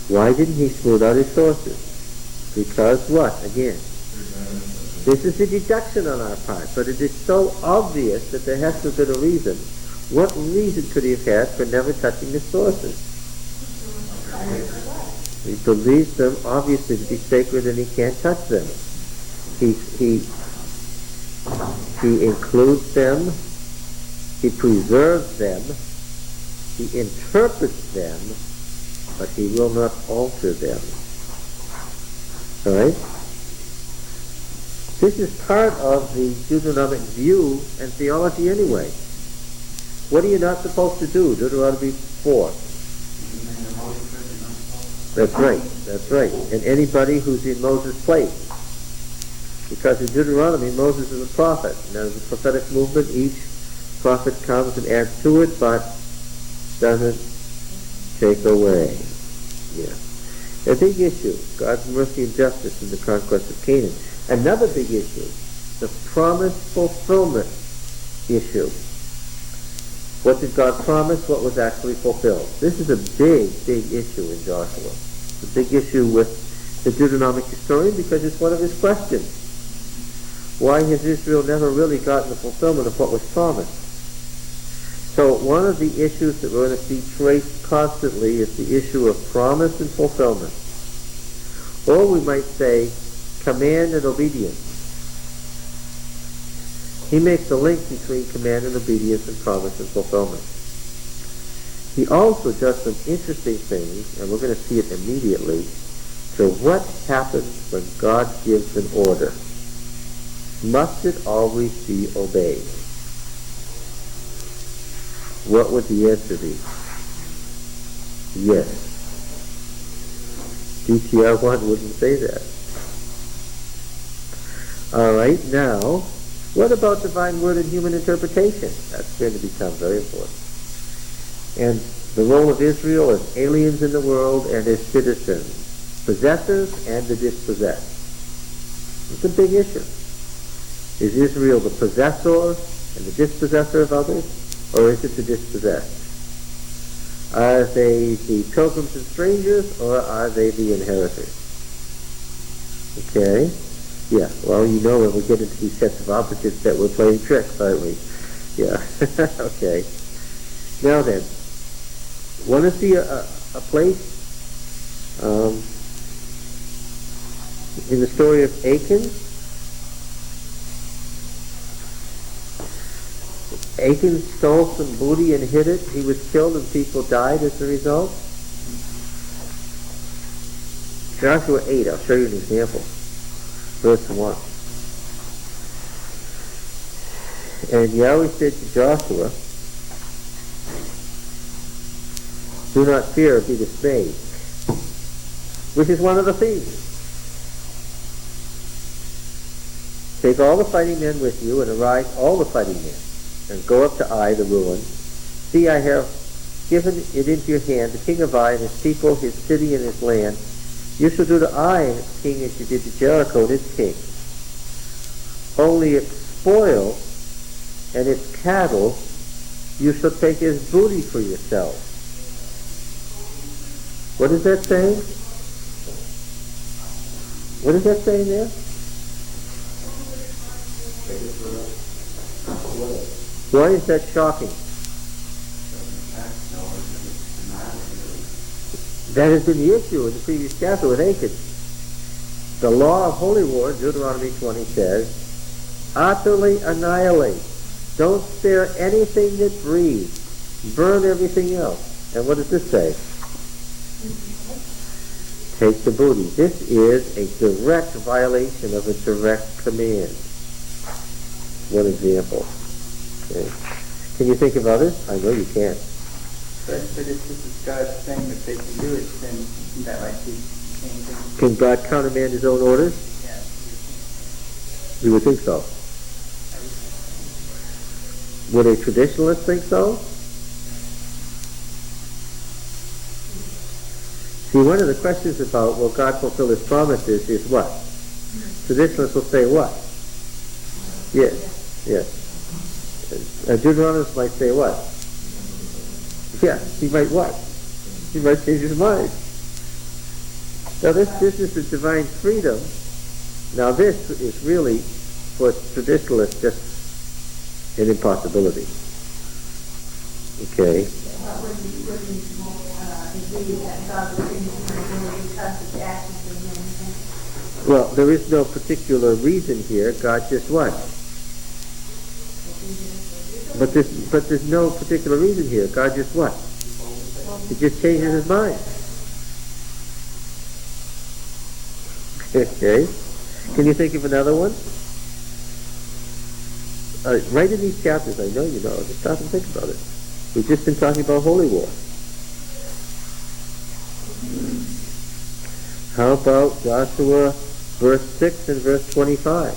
Why didn't he smooth out his sources? Because what? Again, this is a deduction on our part, but it is so obvious that there has to have been a reason. What reason could he have had for never touching the sources? He believes them obviously to be sacred and he can't touch them. He includes them, he preserves them, he interprets them, but he will not alter them. All right? This is part of the Deuteronomic view and theology anyway. What are you not supposed to do? Deuteronomy 4. That's right, that's right. And anybody who's in Moses' place. Because in Deuteronomy, Moses is a prophet. Now, the prophetic movement, each prophet comes and adds to it, but doesn't take away. Yeah. A big issue, God's mercy and justice in the conquest of Canaan. Another big issue, the promise fulfillment issue. What did God promise? What was actually fulfilled? This is a big, big issue in Joshua. It's a big issue with the Deuteronomic historian because it's one of his questions. Why has Israel never really gotten the fulfillment of what was promised? So one of the issues that we're going to see traced constantly is the issue of promise and fulfillment. Or we might say command and obedience. He makes a link between command and obedience and promise and fulfillment. He also does some interesting things, and we're going to see it immediately, to what happens when God gives an order. Must it always be obeyed? What would the answer be? Yes. DTR1 wouldn't say that. All right, now, what about divine word and human interpretation? That's going to become very important. And the role of Israel as aliens in the world and as citizens, possessors and the dispossessed. It's a big issue. Is Israel the possessor and the dispossessor of others, or is it the dispossessed? Are they the pilgrims and strangers, or are they the inheritors? Okay? Yeah, well, you know when we get into these sets of opposites that we're playing tricks, aren't we? Yeah, okay. Now then, want to see a place in the story of Achan? Achan stole some booty and hid it. He was killed and people died as a result. Joshua 8, I'll show you an example. Verse 1. And Yahweh said to Joshua, do not fear or be dismayed. Which is one of the themes. Take all the fighting men with you and arise all the fighting men and go up to Ai, the ruin. See, I have given it into your hand, the king of Ai and his people, his city and his land. You shall do to Ai and its king as you did to Jericho and its king. Only its spoil and its cattle you shall take as booty for yourselves. What is that saying? What is that saying there? Why is that shocking? That has been the issue in the previous chapter with Achan. The law of holy war, Deuteronomy 20 says, utterly annihilate. Don't spare anything that breathes. Burn everything else. And what does this say? Take the booty. This is a direct violation of a direct command. One example. Okay. Can you think of others? I know you can't. But if this is God saying that they can do it, then isn't that like he's changing? Can God countermand his own orders? Yeah. You would think so. Would a traditionalist think so? See, one of the questions about will God fulfill his promises is what? Traditionalists will say what? Yes, yes. A Deuteronomist might say what? Yeah, he might what? He might change his mind. Now this is the divine freedom. Now this is really, for traditionalists, just an impossibility. Okay. Well, there is no particular reason here. God just what? But there's no particular reason here. God just what? He just changes his mind. Okay. Can you think of another one? Right in these chapters, I know you know. Just stop and think about it. We've just been talking about holy war. How about Joshua verse 6 and verse 25?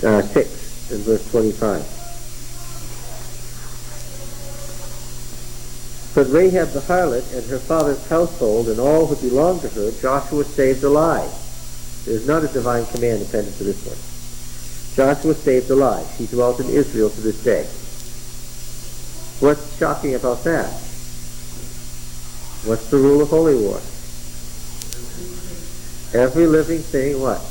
6 and verse 25. But Rahab the harlot and her father's household and all who belonged to her, Joshua saved alive. There's not a divine command appended to this one. Joshua saved alive. She dwelt in Israel to this day. What's shocking about that? What's the rule of holy war? Every living thing, what?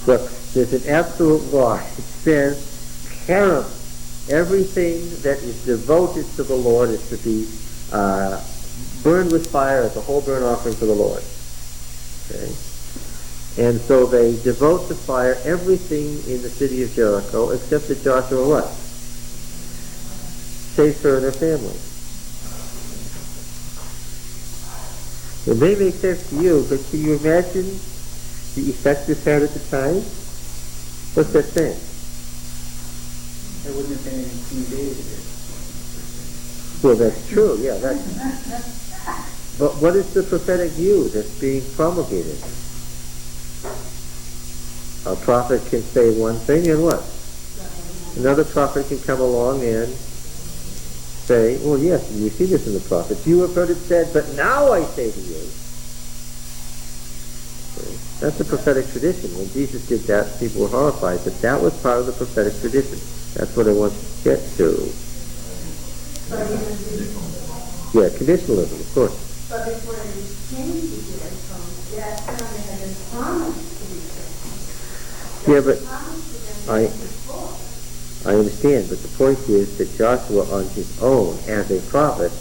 Look, there's an absolute law. It says, param, everything that is devoted to the Lord is to be burned with fire as a whole burnt offering for the Lord. Okay? And so they devote to fire everything in the city of Jericho, except that Joshua what? Saves her and her family. It may make sense to you, but can you imagine the effect this had at the time? What's that saying? There wouldn't have been any King David. Well, that's true, yeah. But what is the prophetic view that's being promulgated? A prophet can say one thing and what? Another prophet can come along and say, well, yes, you see this in the prophets. You have heard it said, but now I say to you. Okay. That's a prophetic tradition. When Jesus did that, people were horrified, but that was part of the prophetic tradition. That's what I want to get to. Yeah, conditionalism, of course. But before it was changed again from that time it had been promised to be changed. Yeah, but I understand, but the point is that Joshua on his own, as a prophet,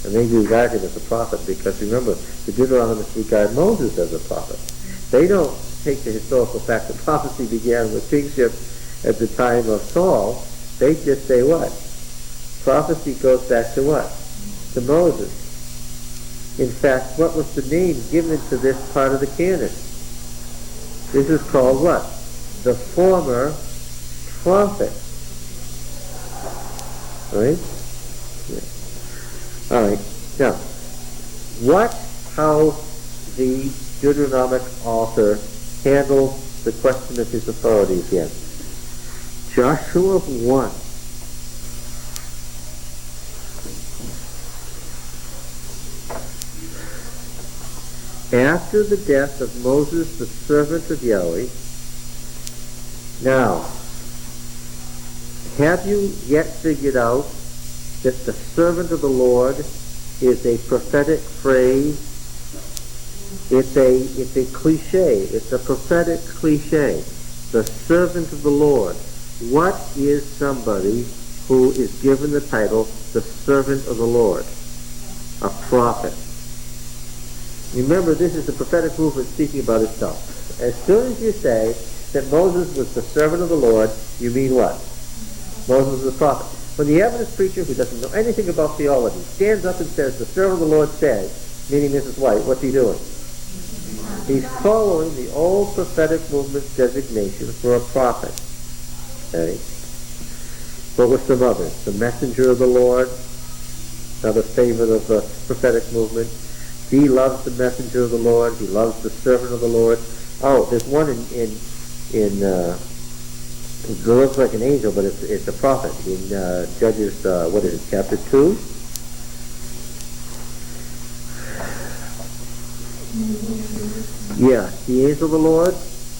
and they regard him as a prophet because remember, the Deuteronomists regard Moses as a prophet. They don't take the historical fact that prophecy began with kingship at the time of Saul. They just say what? Prophecy goes back to what? To Moses. In fact, what was the name given to this part of the canon? This is called what? The former prophet. Right? Yeah. All right. Now, how the Deuteronomic author handles the question of his authority again. Joshua 1. After the death of Moses, the servant of Yahweh. Now, have you yet figured out that the servant of the Lord is a prophetic phrase? It's a cliche. It's a prophetic cliche. The servant of the Lord. What is somebody who is given the title the servant of the Lord? A prophet. Remember, this is the prophetic movement speaking about itself. As soon as you say that Moses was the servant of the Lord, you mean what? Moses was a prophet. When the Adventist preacher who doesn't know anything about theology stands up and says, the servant of the Lord says, meaning Mrs. White, what's he doing? He's following the old prophetic movement's designation for a prophet. Okay? What were some others? The messenger of the Lord, another favorite of the prophetic movement. He loves the messenger of the Lord. He loves the servant of the Lord. Oh, there's one in it looks like an angel, but it's a prophet in Judges, what is it, chapter 2? Yeah, the angel of the Lord.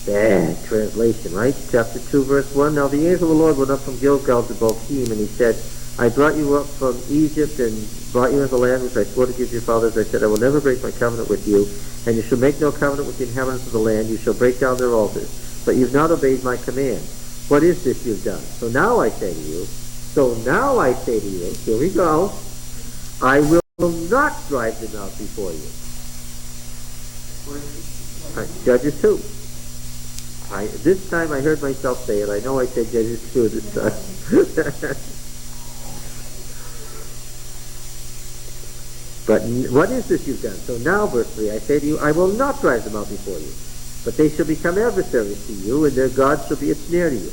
Bad translation, right? Chapter 2, verse 1. Now the angel of the Lord went up from Gilgal to Bochim, and he said, I brought you up from Egypt and brought you into the land which I swore to give your fathers. I said, I will never break my covenant with you, and you shall make no covenant with the inhabitants of the land. You shall break down their altars. but you've not obeyed my command. What is this you've done? So now I say to you, here we go, I will not drive them out before you. Judges 2. This time I heard myself say it. I know I said Judges 2 this time. But what is this you've done? So now, verse 3, I say to you, I will not drive them out before you, but they shall become adversaries to you, and their God shall be a snare to you.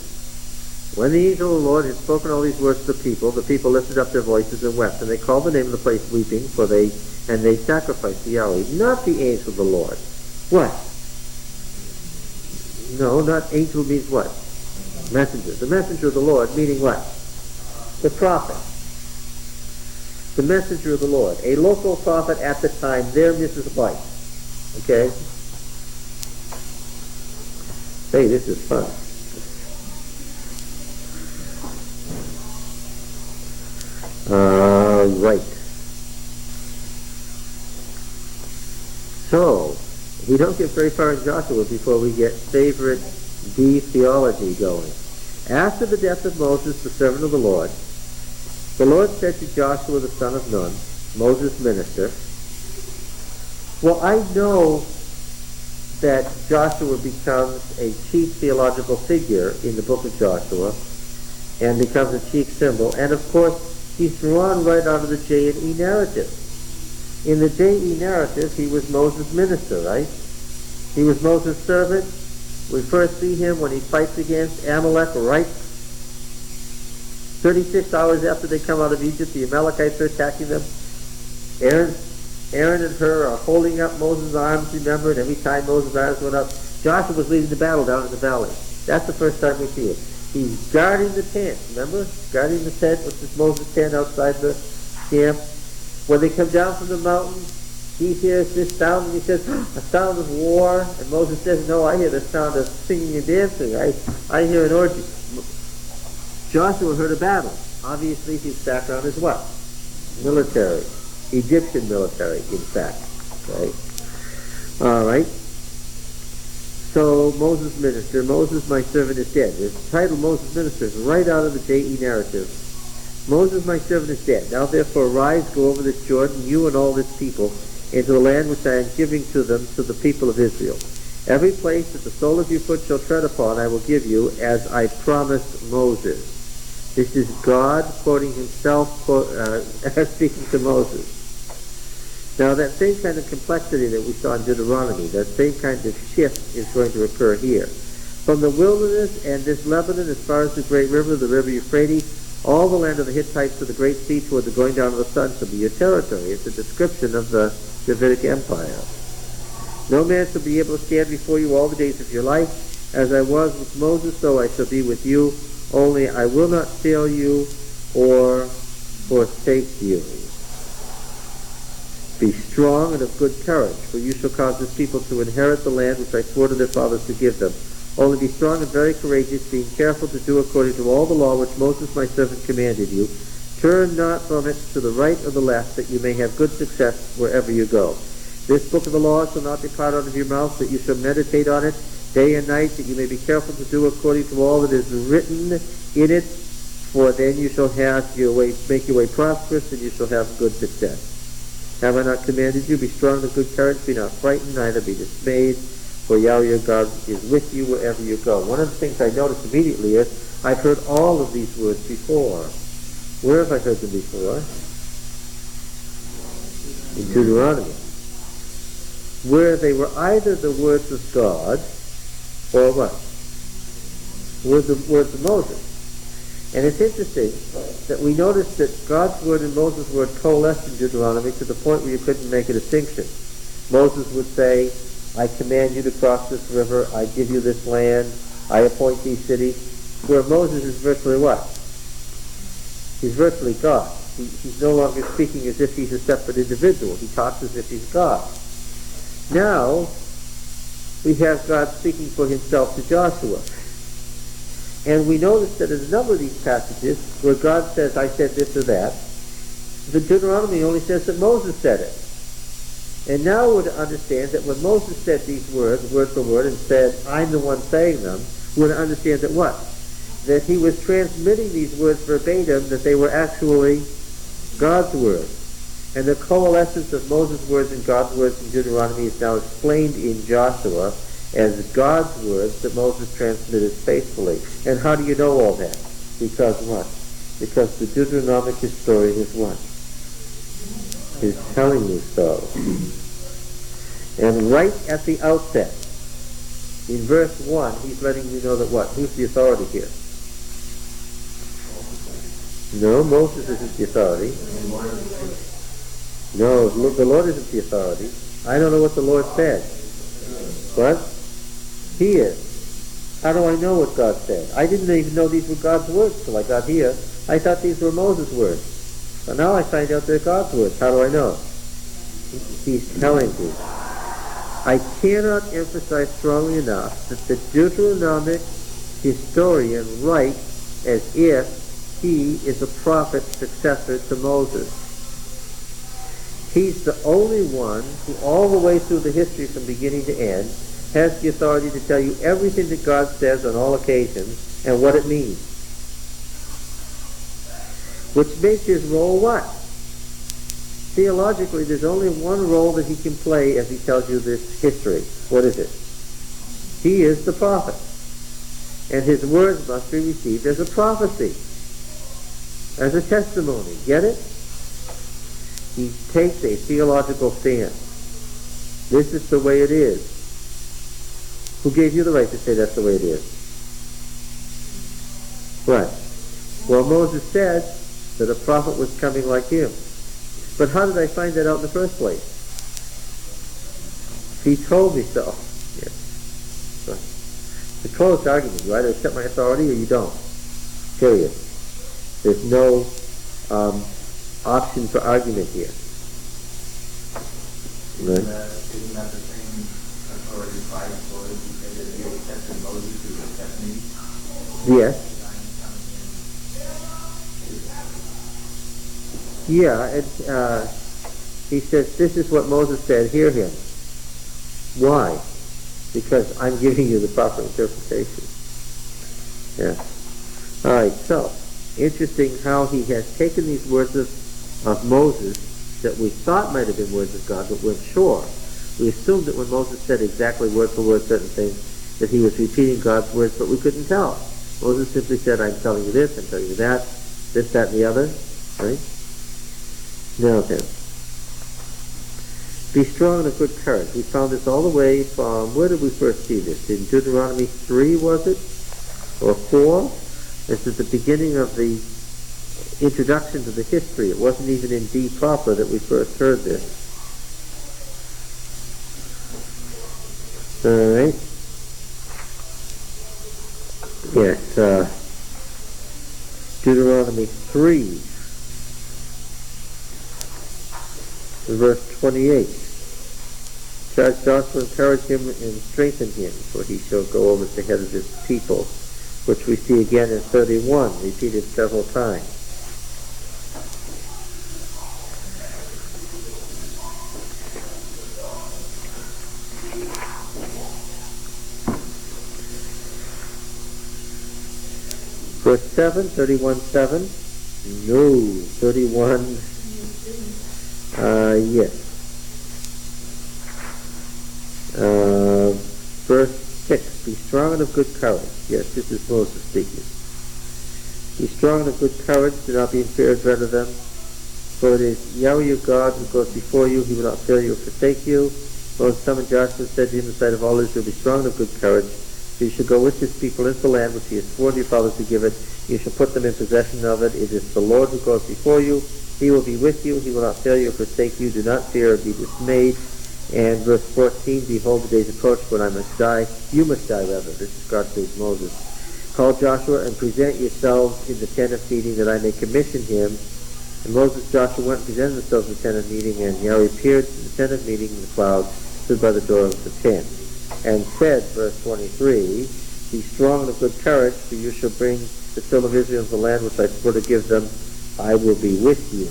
When the angel of the Lord had spoken all these words to the people lifted up their voices and wept, and they called the name of the place Weeping, and they sacrificed to Yahweh. Not the angel of the Lord. What? No, not angel means what? Messenger. The messenger of the Lord, meaning what? The prophet. The messenger of the Lord. A local prophet at the time, their Mrs. White. Okay? Hey, this is fun. Right. So, we don't get very far in Joshua before we get favorite D theology going. After the death of Moses, the servant of the Lord said to Joshua the son of Nun, Moses' minister, well, I know that Joshua becomes a chief theological figure in the book of Joshua and becomes a chief symbol, and of course he's drawn right out of the J&E narrative. In the J.E. narrative, he was Moses' minister, right? He was Moses' servant. We first see him when he fights against Amalek, right? 36 hours after they come out of Egypt, the Amalekites are attacking them. Aaron and Hur are holding up Moses' arms, remember, and every time Moses' arms went up, Joshua was leading the battle down in the valley. That's the first time we see it. He's guarding the tent, remember? Guarding the tent, which is Moses' tent outside the camp. When they come down from the mountain, he hears this sound, and he says, a sound of war. And Moses says, no, I hear the sound of singing and dancing. I hear an orgy. Joshua heard a battle. Obviously, his background is what? Military. Egyptian military, in fact. Okay? All right. So, Moses minister, Moses my servant is dead. The title Moses minister is right out of the J.E. narrative. Moses my servant is dead. Now therefore arise, go over this Jordan, you and all this people, into the land which I am giving to them, to the people of Israel. Every place that the sole of your foot shall tread upon, I will give you, as I promised Moses. This is God quoting himself, speaking to Moses. Now that same kind of complexity that we saw in Deuteronomy, that same kind of shift is going to occur here. From the wilderness and this Lebanon as far as the great river, the river Euphrates, all the land of the Hittites to the great sea toward the going down of the sun shall be your territory. It's a description of the Davidic Empire. No man shall be able to stand before you all the days of your life. As I was with Moses, so I shall be with you. Only I will not fail you or forsake you. Be strong and of good courage, for you shall cause this people to inherit the land which I swore to their fathers to give them. Only be strong and very courageous, being careful to do according to all the law which Moses my servant commanded you. Turn not from it to the right or the left, that you may have good success wherever you go. This book of the law shall not depart out of your mouth, that you shall meditate on it day and night, that you may be careful to do according to all that is written in it, for then you shall make your way prosperous, and you shall have good success. Have I not commanded you? Be strong and of good courage, be not frightened, neither be dismayed, for Yahweh your God is with you wherever you go. One of the things I noticed immediately is, I've heard all of these words before. Where have I heard them before? In Deuteronomy. Where they were either the words of God, or what? Words of Moses. And it's interesting that we notice that God's word and Moses' word coalesced in Deuteronomy to the point where you couldn't make a distinction. Moses would say, I command you to cross this river, I give you this land, I appoint these cities. Where Moses is virtually what? He's virtually God. He's no longer speaking as if he's a separate individual. He talks as if he's God. Now, we have God speaking for himself to Joshua. And we notice that in a number of these passages where God says, I said this or that, the Deuteronomy only says that Moses said it. And now we're to understand that when Moses said these words, word for word, and said, I'm the one saying them, we're to understand that what? That he was transmitting these words verbatim, that they were actually God's words. And the coalescence of Moses' words and God's words in Deuteronomy is now explained in Joshua as God's words that Moses transmitted faithfully. And how do you know all that? Because what? Because the Deuteronomic historian is what? Is telling you so. And right at the outset, in verse 1, he's letting you know that what? Who's the authority here? No, Moses isn't the authority. No, the Lord isn't the authority. I don't know what the Lord said. What? He is. How do I know what God said? I didn't even know these were God's words till I got here. I thought these were Moses' words. But now I find out they're God's words. How do I know? He's telling you. I cannot emphasize strongly enough that the Deuteronomic historian writes as if he is a prophet successor to Moses. He's the only one who all the way through the history from beginning to end has the authority to tell you everything that God says on all occasions and what it means. Which makes his role what? Theologically, there's only one role that he can play as he tells you this history. What is it? He is the prophet. And his words must be received as a prophecy, as a testimony. Get it? He takes a theological stand. This is the way it is. Who gave you the right to say that's the way it is? Right. Well, Moses said that a prophet was coming like him. But how did I find that out in the first place? He told me so. Yes. Right. It's a closed argument. You either accept my authority or you don't. Period. There's no option for argument here. Right? Isn't that the same authority Christ or did you say that he accepted Moses who accepted me? Yes. Yeah, and he says, this is what Moses said, hear him. Why? Because I'm giving you the proper interpretation. Yeah. Alright, so, interesting how he has taken these words of Moses that we thought might have been words of God, but weren't sure. We assumed that when Moses said exactly word for word certain things, that he was repeating God's words, but we couldn't tell. Moses simply said, I'm telling you this, I'm telling you that, this, that, and the other. Right? Now then, be strong and of good courage. We found this all the way from, where did we first see this? In Deuteronomy 3, was it? Or 4? This is the beginning of the introduction to the history. It wasn't even in D proper that we first heard this. Alright. Yes, Deuteronomy 3. Verse 28. Charge Joshua, encourage him and strengthen him, for he shall go over the head of his people, which we see again in 31, repeated several times. Verse 7, 31:7. No, 31. Yes. Verse 6. Be strong and of good courage. Yes, this is Moses speaking. Be strong and of good courage. Do not be in fear or dread of them. For it is Yahweh your God who goes before you. He will not fail you or forsake you. Moses summoned Joshua and said to him in the sight of all Israel, be strong and of good courage. For you shall go with this people into the land which he has sworn to your fathers to give it. You shall put them in possession of it. It is the Lord who goes before you. He will be with you. He will not fail you or forsake you. Do not fear or be dismayed. And verse 14, behold, the days approach when I must die. You must die, rather. This is God says Moses. Call Joshua and present yourselves in the tent of meeting that I may commission him. And Moses and Joshua went and presented themselves in the tent of meeting, and Yahweh appeared in the tent of meeting in the cloud, stood by the door of the tent, and said, verse 23, be strong and of good courage, for you shall bring the children of Israel into the land which I swore to give them. I will be with you.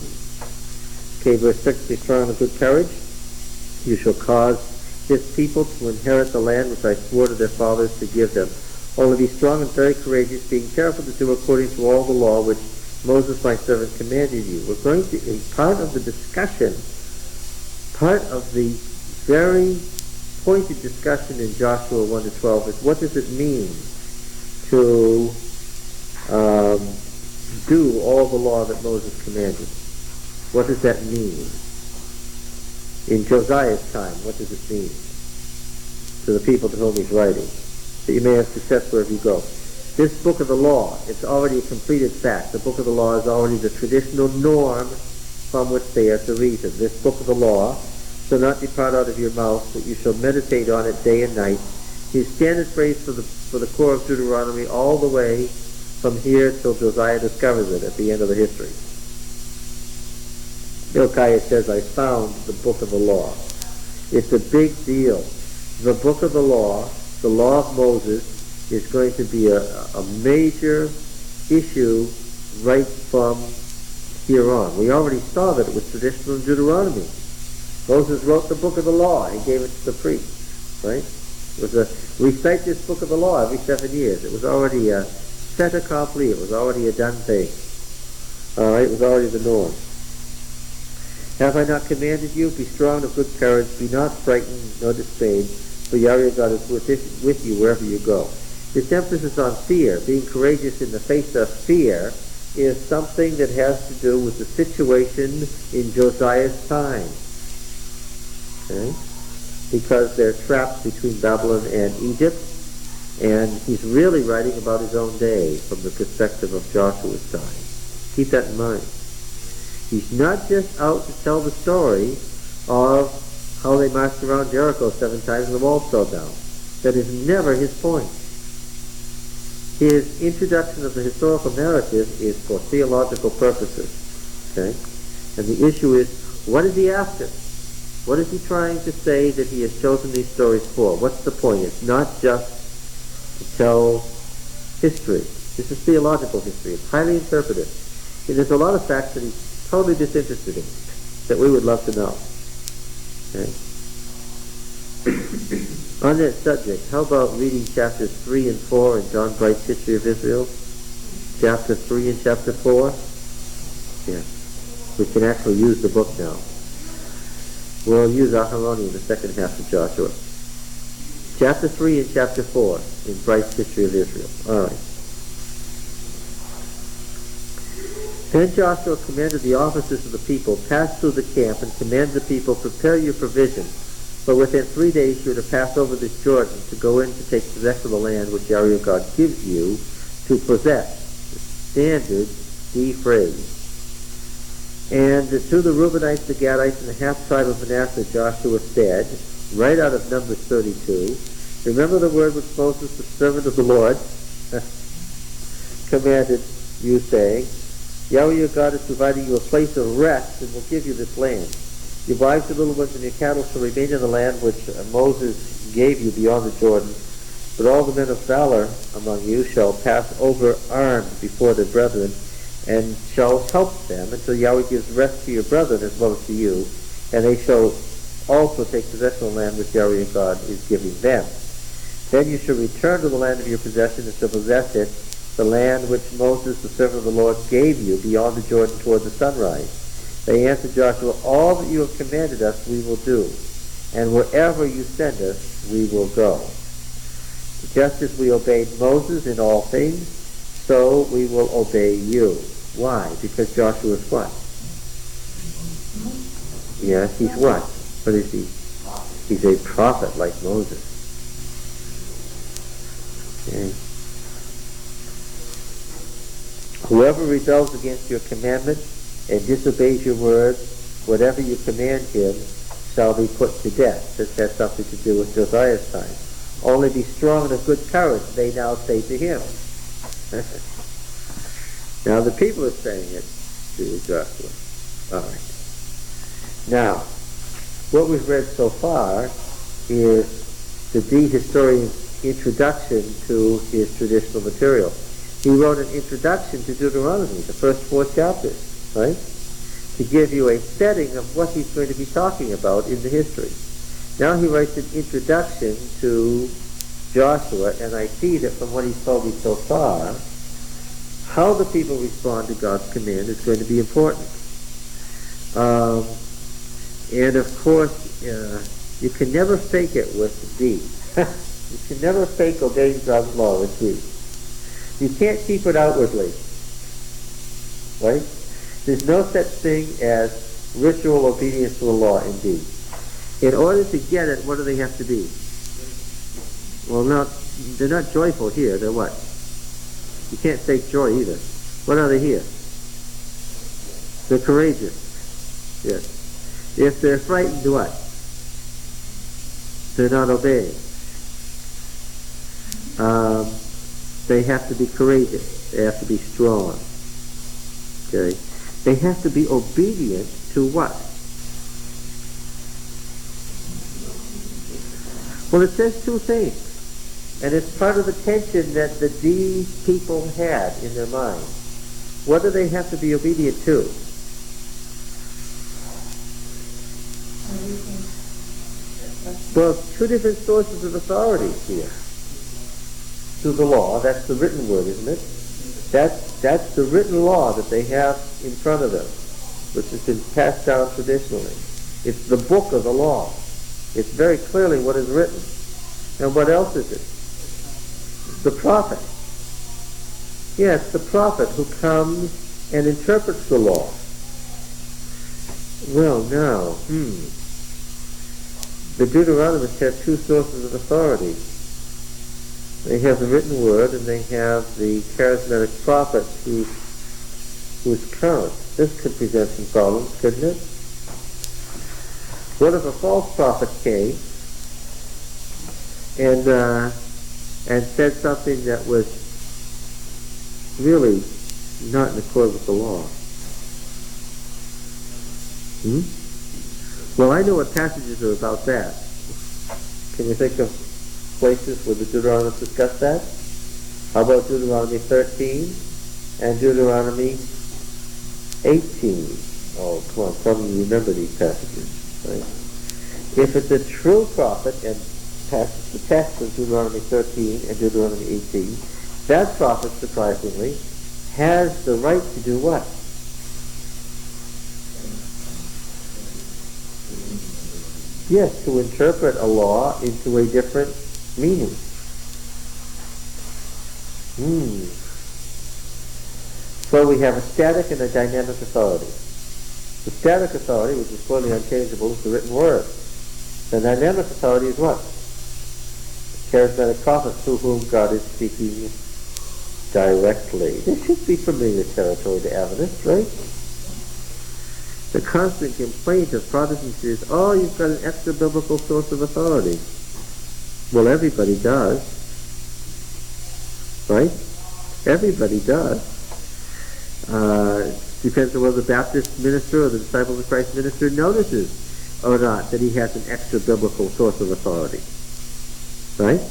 Okay, verse 6, be strong and of good courage. You shall cause this people to inherit the land which I swore to their fathers to give them. Only be strong and very courageous, being careful to do according to all the law which Moses my servant commanded you. We're going to, in part of the discussion, part of the very pointed discussion in Joshua 1 to 12 is what does it mean to do all the law that Moses commanded? What does that mean? In Josiah's time, what does it mean to the people to whom he's writing? That you may have success wherever you go. This book of the law, it's already a completed fact. The book of the law is already the traditional norm from which they are to reason. This book of the law shall not depart out of your mouth, but you shall meditate on it day and night. His standard phrase for the core of Deuteronomy all the way from here till Josiah discovers it at the end of the history. Hilkiah says, I found the book of the law. It's a big deal. The book of the law of Moses, is going to be a major issue right from here on. We already saw that it was traditional in Deuteronomy. Moses wrote the book of the law. He gave it to the priests, right? It was recite this book of the law every 7 years. It was already a fait accompli. It was already a done thing. All right, it was already the norm. Have I not commanded you? Be strong of good courage. Be not frightened nor dismayed, for Yahweh God is with you wherever you go. This emphasis on fear, being courageous in the face of fear, is something that has to do with the situation in Josiah's time. Okay? Because they're trapped between Babylon and Egypt, and he's really writing about his own day from the perspective of Joshua's time. Keep that in mind. He's not just out to tell the story of how they marched around Jericho 7 times and the wall fell down. That is never his point. His introduction of the historical narrative is for theological purposes. Okay? And the issue is, what is he after? What is he trying to say that he has chosen these stories for? What's the point? It's not just to tell history. This is theological history. It's highly interpretive. And there's a lot of facts that he's totally disinterested in that we would love to know. Okay? On that subject, how about reading chapters 3 and 4 in John Bright's History of Israel? Chapter 3 and chapter 4? Yeah. We can actually use the book now. We'll use Aharoni in the second half of Joshua. Chapter 3 and chapter 4 in Bright's History of Israel. All right. Then Joshua commanded the officers of the people, pass through the camp and command the people, prepare your provisions. But within 3 days you are to pass over this Jordan to go in to take possession of the land which Yahweh God gives you to possess. The standard D phrase. And to the Reubenites, the Gadites, and the half-tribe of Manasseh, Joshua said, right out of Numbers 32, remember the word which Moses, the servant of the Lord, commanded you, saying, Yahweh your God is providing you a place of rest and will give you this land. Your wives, your little ones, and your cattle shall remain in the land which Moses gave you beyond the Jordan. But all the men of valor among you shall pass over armed before their brethren, and shall help them until Yahweh gives rest to your brethren as well as to you, and they shall also take possession of the land which Yahweh your God is giving them. Then you shall return to the land of your possession and shall possess it, the land which Moses, the servant of the Lord, gave you beyond the Jordan toward the sunrise. They answered Joshua, all that you have commanded us we will do, and wherever you send us we will go. Just as we obeyed Moses in all things, so we will obey you. Why? Because Joshua is what? Yes, he's what? What is he? He's a prophet like Moses. Okay. Whoever rebels against your commandment and disobeys your word, whatever you command him shall be put to death. This has something to do with Josiah's time. Only be strong and of good courage, they now say to him. Now the people are saying it to Joshua. All right. Now, what we've read so far is the D historian's introduction to his traditional material. He wrote an introduction to Deuteronomy, the first 4 chapters, right? To give you a setting of what he's going to be talking about in the history. Now he writes an introduction to Joshua, and I see that from what he's told me so far, how the people respond to God's command is going to be important. And of course, you can never fake it with D. You can never fake obeying God's law with D. You can't keep it outwardly. Right? There's no such thing as ritual obedience to the law in D. In order to get it, what do they have to be? Well, they're not joyful here. They're what? You can't fake joy either. What are they here? They're courageous. Yes. If they're frightened, what? They're not obeying. They have to be courageous. They have to be strong. Okay? They have to be obedient to what? Well, it says two things. And it's part of the tension that the D people had in their mind. What do they have to be obedient to? Well, two different sources of authority here. To the law, that's the written word, isn't it? That's the written law that they have in front of them, which has been passed down traditionally. It's the book of the law. It's very clearly what is written. And what else is it? It's the prophet. Yes, the prophet who comes and interprets the law. Well, now, the Deuteronomists have two sources of authority. They have the written word, and they have the charismatic prophet who's current. This could present some problems, couldn't it? What if a false prophet came and said something that was really not in accord with the law? Well, I know what passages are about that. Can you think of places where the Deuteronomists discuss that? How about Deuteronomy 13 and Deuteronomy 18? Oh, come on, some of you remember these passages, right? If it's a true prophet and passes the text of Deuteronomy 13 and Deuteronomy 18, that prophet, surprisingly, has the right to do what? Yes, to interpret a law into a different meaning. So we have a static and a dynamic authority. The static authority, which is clearly unchangeable, is the written word. The dynamic authority is what? The charismatic prophet through whom God is speaking directly. This should be familiar territory to Adventists, right? The constant complaint of Protestants is, oh, you've got an extra biblical source of authority. Well, everybody does. Right? Everybody does. Depends on whether the Baptist minister or the Disciples of Christ minister notices or not that he has an extra biblical source of authority. Right?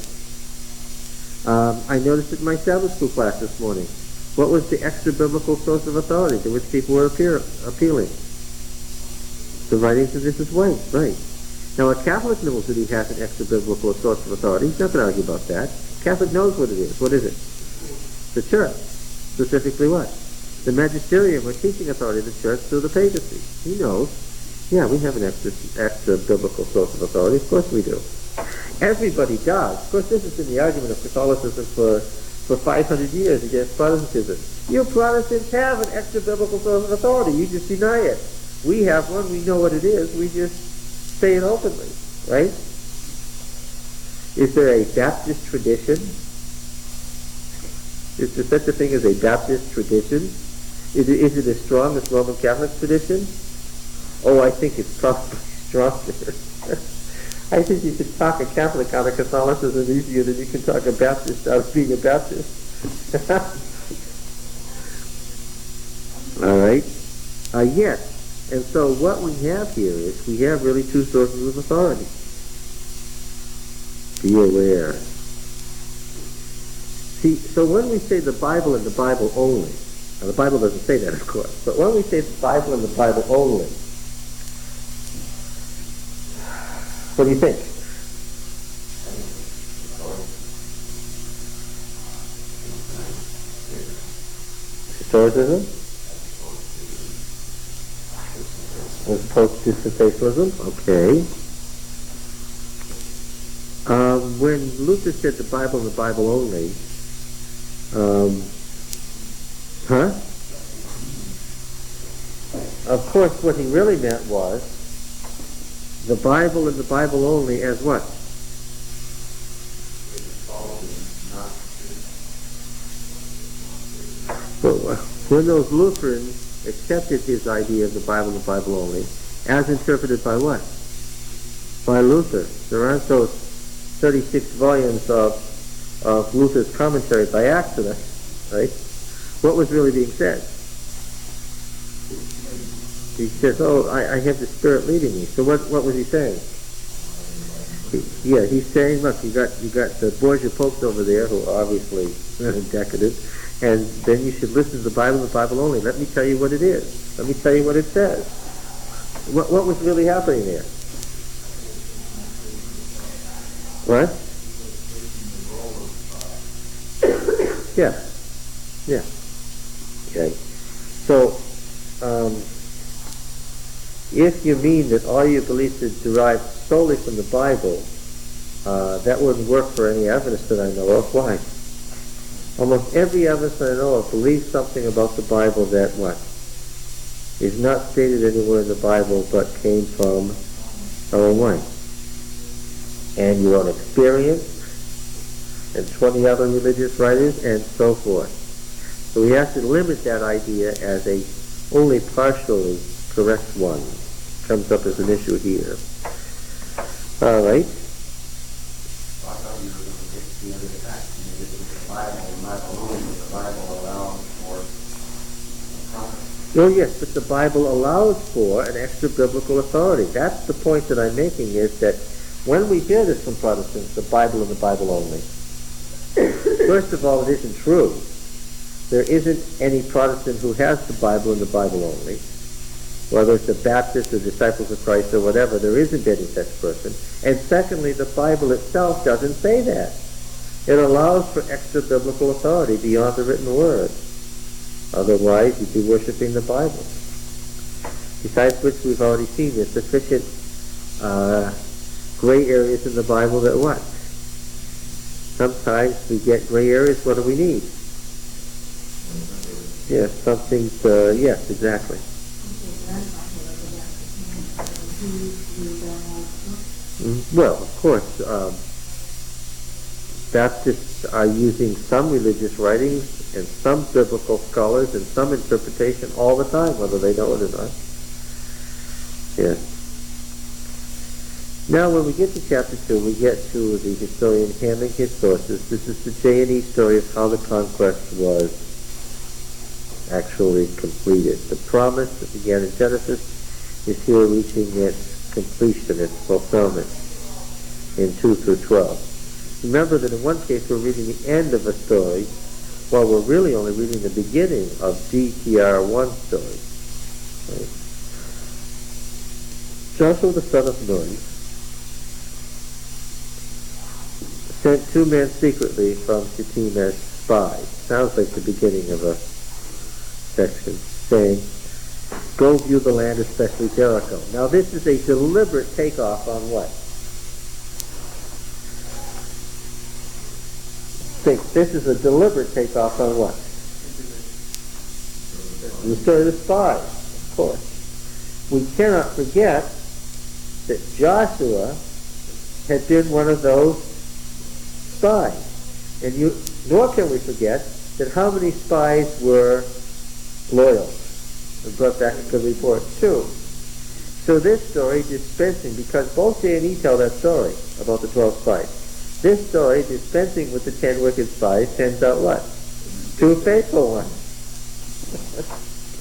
I noticed it in my Sabbath school class this morning. What was the extra biblical source of authority to which people were appealing? The writings of Mrs. White, right. Now a Catholic knows that he has an extra biblical source of authority. He's not going to argue about that. Catholic knows what it is. What is it? The church. Specifically what? The magisterium or teaching authority of the church through the papacy. He knows. Yeah, we have an extra biblical source of authority. Of course we do. Everybody does. Of course, this has been the argument of Catholicism for 500 years against Protestantism. You Protestants have an extra biblical source of authority. You just deny it. We have one. We know what it is. We just say it openly, right? Is there a Baptist tradition? Is there such a thing as a Baptist tradition? Is it as strong as Roman Catholic tradition? Oh, I think it's probably stronger. I think you can talk a Catholic out of Catholicism easier than you can talk a Baptist out of being a Baptist. All right? Yes. And so what we have here is we have really two sources of authority. Be aware. See, so when we say the Bible and the Bible only, now the Bible doesn't say that, of course, but when we say the Bible and the Bible only, What do you think? Historicism? As opposed to sensationalism? Okay. When Luther said the Bible and the Bible only, of course what he really meant was the Bible and the Bible only as what? So, when those Lutherans accepted his idea of the Bible and the Bible only, as interpreted by what? By Luther. There aren't those 36 volumes of Luther's commentary by accident, right? What was really being said? He says, "Oh, I have the Spirit leading me." So what was he saying? He's saying, look, you got the Borgia popes over there who are obviously decadent, and then you should listen to the Bible and the Bible only. Let me tell you what it is. Let me tell you what it says. What was really happening there? What? Yeah. Okay. So, if you mean that all your beliefs are derived solely from the Bible, that wouldn't work for any evidence that I know of. Why? Almost every evidence that I know of believes something about the Bible that what? Is not stated anywhere in the Bible but came from our own mind. And your own experience, and 20 other religious writers, and so forth. So we have to limit that idea as a only partially correct one. Comes up as an issue here. All right. I thought you were going to get the other fact. This is the Bible, and Bible only, but the Bible allows for prophecy. Oh yes, but the Bible allows for an extra biblical authority. That's the point that I'm making, is that when we hear this from Protestants, the Bible and the Bible only, first of all, it isn't true. There isn't any Protestant who has the Bible and the Bible only. Whether it's a Baptist or Disciples of Christ or whatever, there isn't any such person. And secondly, the Bible itself doesn't say that. It allows for extra biblical authority beyond the written word. Otherwise, you'd be worshiping the Bible. Besides which, we've already seen there's sufficient gray areas in the Bible that what? Sometimes we get gray areas. What do we need? Yes, something to, yes, exactly. Well, of course, Baptists are using some religious writings and some biblical scholars and some interpretation all the time, whether they know it or not. Yes. Now, when we get to chapter 2, we get to the historian handling his sources. This is the J&E story of how the conquest was actually completed. The promise that began in Genesis is here reaching its completion, its fulfillment in 2 through 12. Remember that in one case we're reading the end of a story, while we're really only reading the beginning of DTR1 story. Right? Joshua the son of Nun sent 2 men secretly from Shittim as spies. Sounds like the beginning of a section, saying, "Go view the land, especially Jericho." Now this is a deliberate takeoff on what? Think, this is a deliberate takeoff on what? The story of the spies, of course. We cannot forget that Joshua had been one of those spies. And nor can we forget that how many spies were loyal and brought back a good report? 2. So this story dispensing, because both J&E tell that story about the 12 spies. This story dispensing with the 10 wicked spies sends out what? 2 faithful ones.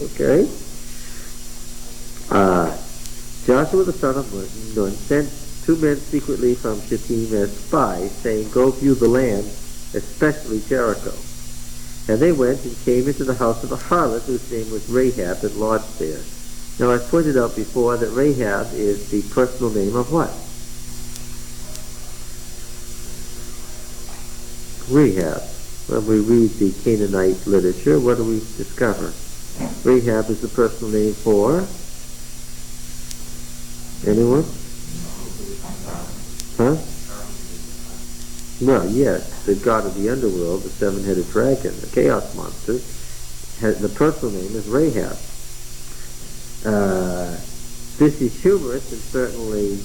Okay? Joshua the son of Nun sent 2 men secretly from Shittim as spies, saying, "Go view the land, especially Jericho." And they went and came into the house of a harlot whose name was Rahab, and lodged there. Now I've pointed out before that Rahab is the personal name of what? Rahab. When we read the Canaanite literature, what do we discover? Rahab is the personal name for? Anyone? Huh? Well, yes, the god of the underworld, the seven-headed dragon, the chaos monster, the personal name is Rahab. This is humorous, and certainly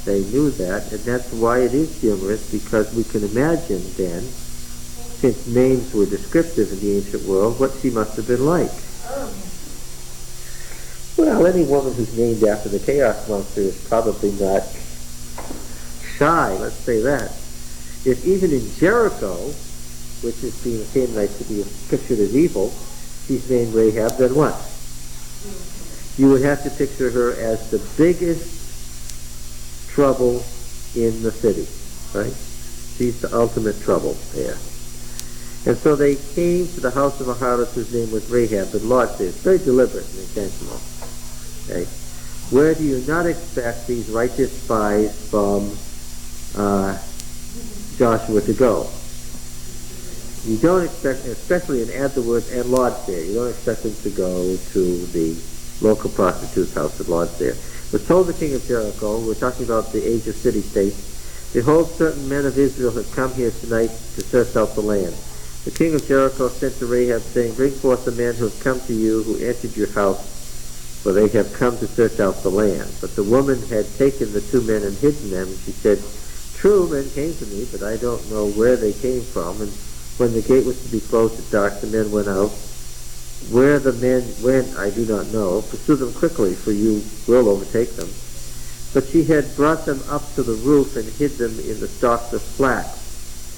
they knew that, and that's why it is humorous, because we can imagine then, since names were descriptive in the ancient world, what she must have been like. Well, any woman who's named after the chaos monster is probably not shy, let's say that. If even in Jericho, which is being Canaanite to be pictured as evil, she's named Rahab, then what? You would have to picture her as the biggest trouble in the city, right? She's the ultimate trouble there. And so they came to the house of a harlot whose name was Rahab, and Lot says, very deliberate and intentional. Okay? Where do you not expect these righteous spies from Joshua to go? You don't expect, especially, and add the word and Lod's there, you don't expect them to go to the local prostitute's house that Lod's there. It was told the king of Jericho, we're talking about the age of city-states, behold, certain men of Israel have come here tonight to search out the land. The king of Jericho sent to Rahab, saying, bring forth the men who have come to you, who entered your house, for they have come to search out the land. But the woman had taken the two men and hidden them, and she said, true, men came to me, but I don't know where they came from. And when the gate was to be closed at dark, the men went out. Where the men went, I do not know. Pursue them quickly, for you will overtake them. But she had brought them up to the roof and hid them in the stalks of flax,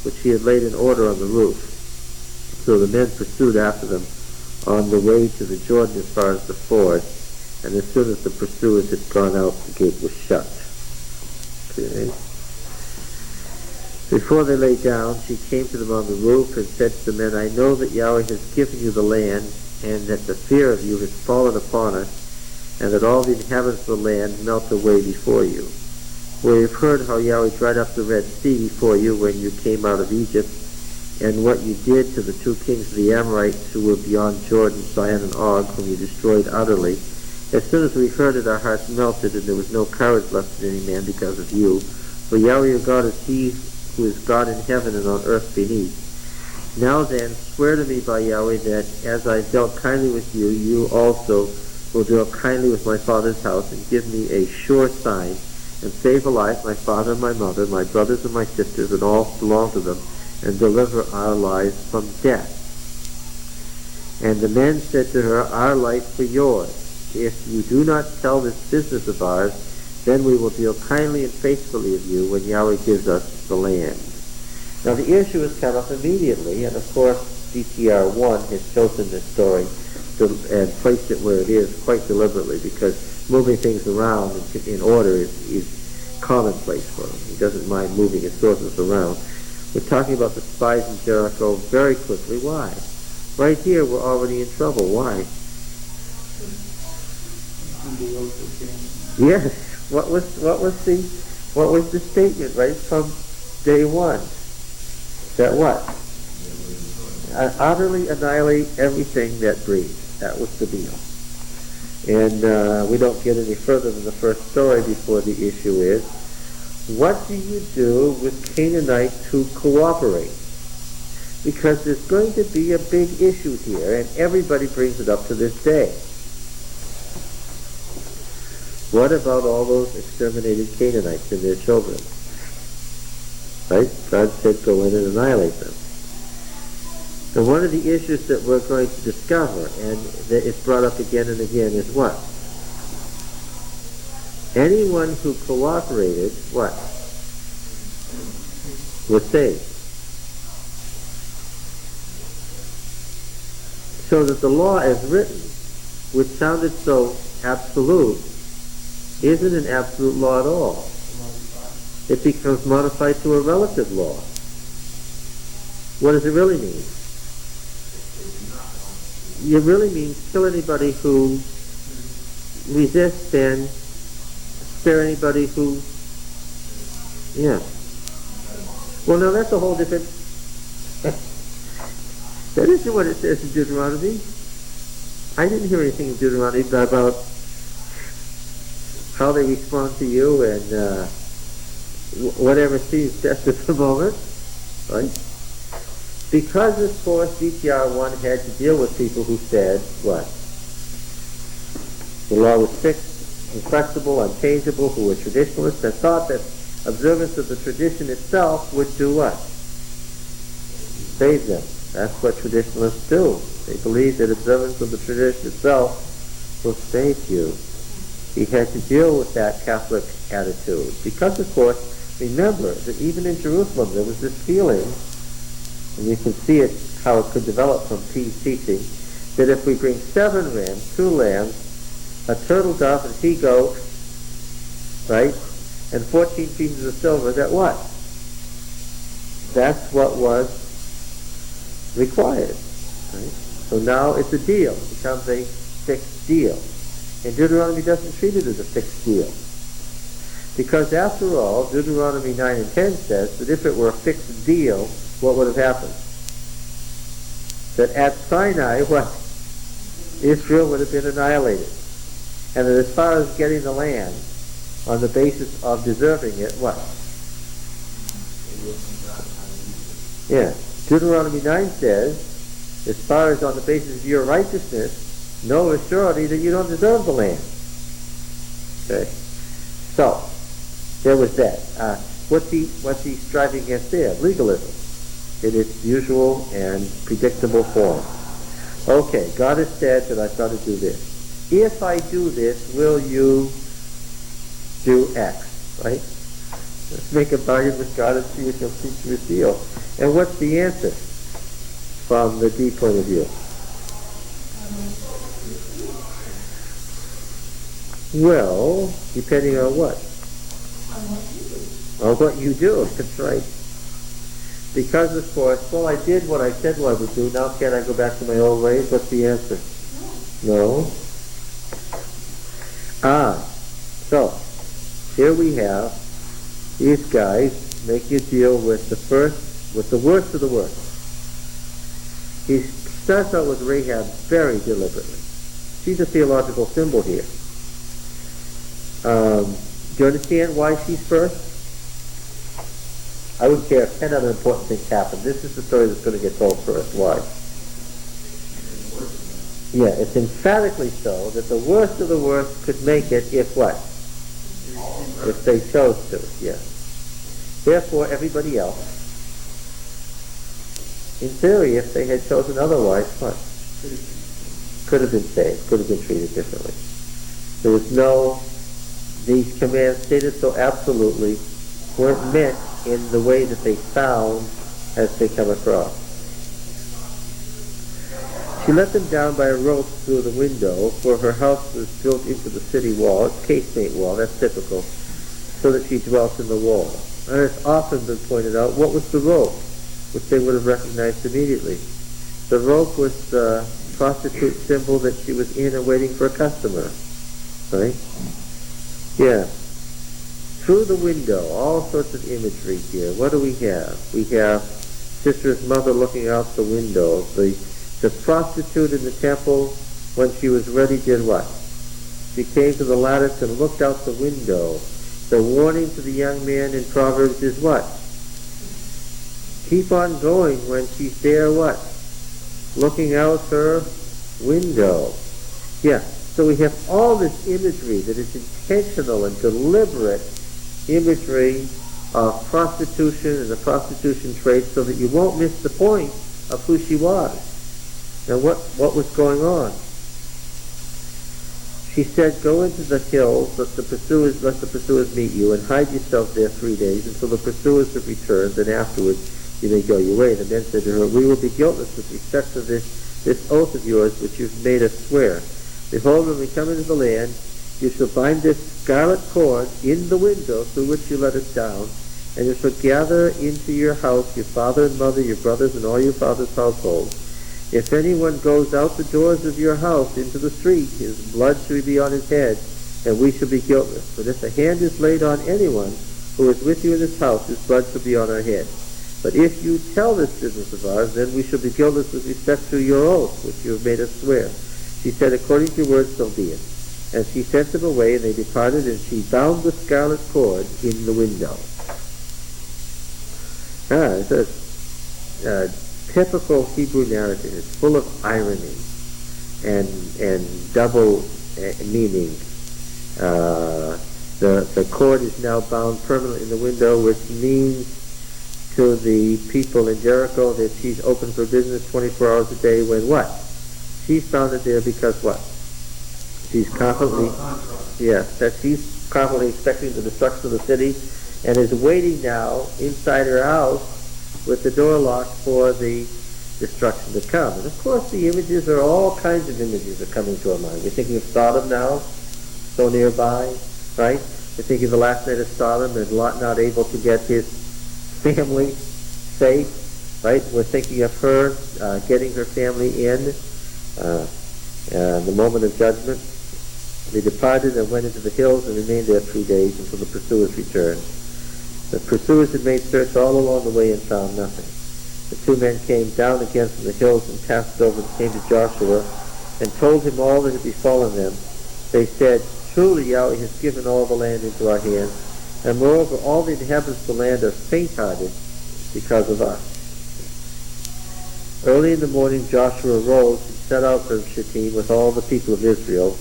which she had laid in order on the roof. So the men pursued after them on the way to the Jordan as far as the ford, and as soon as the pursuers had gone out, the gate was shut. Okay. Before they lay down, she came to them on the roof and said to the men, I know that Yahweh has given you the land, and that the fear of you has fallen upon us, and that all the inhabitants of the land melt away before you. We have heard how Yahweh dried up the Red Sea before you when you came out of Egypt, and what you did to the two kings of the Amorites who were beyond Jordan, Sihon and Og, whom you destroyed utterly. As soon as we heard it, our hearts melted, and there was no courage left in any man because of you. For Yahweh your God is He who is God in heaven and on earth beneath. Now then, swear to me by Yahweh that as I dealt kindly with you, you also will deal kindly with my father's house, and give me a sure sign, and save alive my father and my mother, my brothers and my sisters, and all who belong to them, and deliver our lives from death. And the men said to her, our life for yours. If you do not tell this business of ours, then we will deal kindly and faithfully of you when Yahweh gives us the land. Now the issue has come up immediately, and of course DTR 1 has chosen this story and placed it where it is quite deliberately, because moving things around in order is commonplace for him. He doesn't mind moving his sources around. We're talking about the spies in Jericho very quickly. Why? Right here we're already in trouble. Why? Yes. What was the statement right from day one? That what? Utterly annihilate everything that breathes. That was the deal. And we don't get any further than the first story before the issue is, what do you do with Canaanites who cooperate? Because there's going to be a big issue here, and everybody brings it up to this day. What about all those exterminated Canaanites and their children? Right? God said go in and annihilate them. And one of the issues that we're going to discover, and that it's brought up again and again, is what? Anyone who cooperated, what? Was saved. So that the law as written, which sounded so absolute, isn't an absolute law at all. It becomes modified to a relative law. What does it really mean? It really means kill anybody who resists and spare anybody who, yeah. Well, now that's a whole different That isn't what it says in Deuteronomy. I didn't hear anything in Deuteronomy about how they respond to you and whatever seems best at the moment, right? Because, of course, DTR 1 had to deal with people who said, what? The law was fixed, inflexible, unchangeable, who were traditionalists, and thought that observance of the tradition itself would do what? Save them. That's what traditionalists do. They believe that observance of the tradition itself will save you. He had to deal with that Catholic attitude. Because, of course, remember that even in Jerusalem there was this feeling, and you can see it, how it could develop from P's teaching, that if we bring 7 rams, 2 lambs, a turtle dove and he-goat, right, and 14 pieces of silver, that what? That's what was required. Right? So now it's a deal. It becomes a fixed deal. And Deuteronomy doesn't treat it as a fixed deal. Because after all, Deuteronomy 9 and 10 says that if it were a fixed deal, what would have happened? That at Sinai, what? Israel would have been annihilated. And that as far as getting the land, on the basis of deserving it, what? Yeah. Deuteronomy 9 says, as far as on the basis of your righteousness, no assurity that you don't deserve the land. Okay. So, there was that. What's he striving against there? Legalism in its usual and predictable form. Okay, God has said that I've got to do this. If I do this, will you do X? Right? Let's make a bargain with God and see if he'll seek to reveal. And what's the answer from the D point of view? Well, depending on what? On what you do, that's right. Because, of course, well, I did what I said I would do, now can I go back to my old ways? What's the answer? No. So, here we have these guys making a deal with the worst of the worst. He starts out with Rahab very deliberately. She's a theological symbol here. Do you understand why she's first? I wouldn't care if 10 other important things happen. This is the story that's going to get told first. Why? Yeah, it's emphatically so that the worst of the worst could make it if what? If they chose to, yeah. Therefore, everybody else, in theory, if they had chosen otherwise, what? Could have been saved, could have been treated differently. There was these commands stated so absolutely weren't meant in the way that they sound as they come across. She let them down by a rope through the window, for her house was built into the city wall. It's casemate wall, that's typical, so that she dwelt in the wall. And it's often been pointed out, what was the rope? Which they would have recognized immediately. The rope was the prostitute symbol that she was in and waiting for a customer. Right? Yeah. Through the window, all sorts of imagery here. What do we have? We have Sister's mother looking out the window. The prostitute in the temple, when she was ready, did what? She came to the lattice and looked out the window. The warning to the young man in Proverbs is what? Keep on going when she's there, what? Looking out her window. Yeah, so we have all this imagery that is intentional and deliberate imagery of prostitution and the prostitution trade so that you won't miss the point of who she was. Now what was going on? She said, go into the hills, let the pursuers meet you, and hide yourself there 3 days until the pursuers have returned, and afterwards you may go your way. The men said to her, we will be guiltless with respect to this oath of yours which you've made us swear. Behold, when we come into the land, you shall bind this scarlet cord in the window through which you let us down, and you shall gather into your house your father and mother, your brothers, and all your father's household. If anyone goes out the doors of your house into the street, his blood shall be on his head, and we shall be guiltless. But if a hand is laid on anyone who is with you in this house, his blood shall be on our head. But if you tell this business of ours, then we shall be guiltless with respect to your oath, which you have made us swear. She said, according to your word, so be it. And she sent them away, and they departed, and she bound the scarlet cord in the window. It's a typical Hebrew narrative. It's full of irony and double meaning. The cord is now bound permanently in the window, which means to the people in Jericho that she's open for business 24 hours a day, when what? She's found it there because what? She's confidently, yes, that she's confidently expecting the destruction of the city, and is waiting now inside her house with the door locked for the destruction to come. And of course the images are all kinds of images are coming to our mind. We're thinking of Sodom now, so nearby, right? We're thinking of the last night of Sodom and Lot not able to get his family safe, right? We're thinking of her getting her family in the moment of judgment. They departed and went into the hills and remained there 3 days until the pursuers returned. The pursuers had made search all along the way and found nothing. The two men came down again from the hills and passed over and came to Joshua and told him all that had befallen them. They said, truly Yahweh has given all the land into our hands, and moreover all the inhabitants of the land are faint-hearted because of us. Early in the morning Joshua arose and set out from Shittim with all the people of Israel,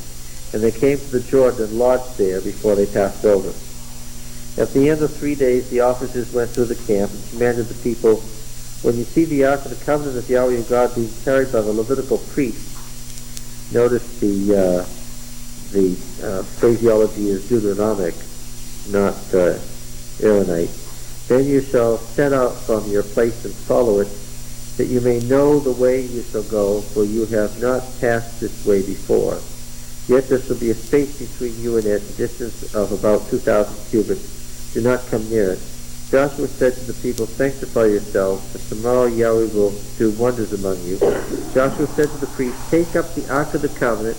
and they came to the Jordan and lodged there before they passed over. At the end of 3 days the officers went through the camp and commanded the people, when you see the ark of the covenant of Yahweh your God being carried by the Levitical priests, notice the phraseology is Deuteronomic, not Aaronite, then you shall set out from your place and follow it, that you may know the way you shall go, for you have not passed this way before. Yet there shall be a space between you and it, a distance of about 2,000 cubits. Do not come near it. Joshua said to the people, sanctify yourselves, for tomorrow Yahweh will do wonders among you. Joshua said to the priests, take up the ark of the covenant,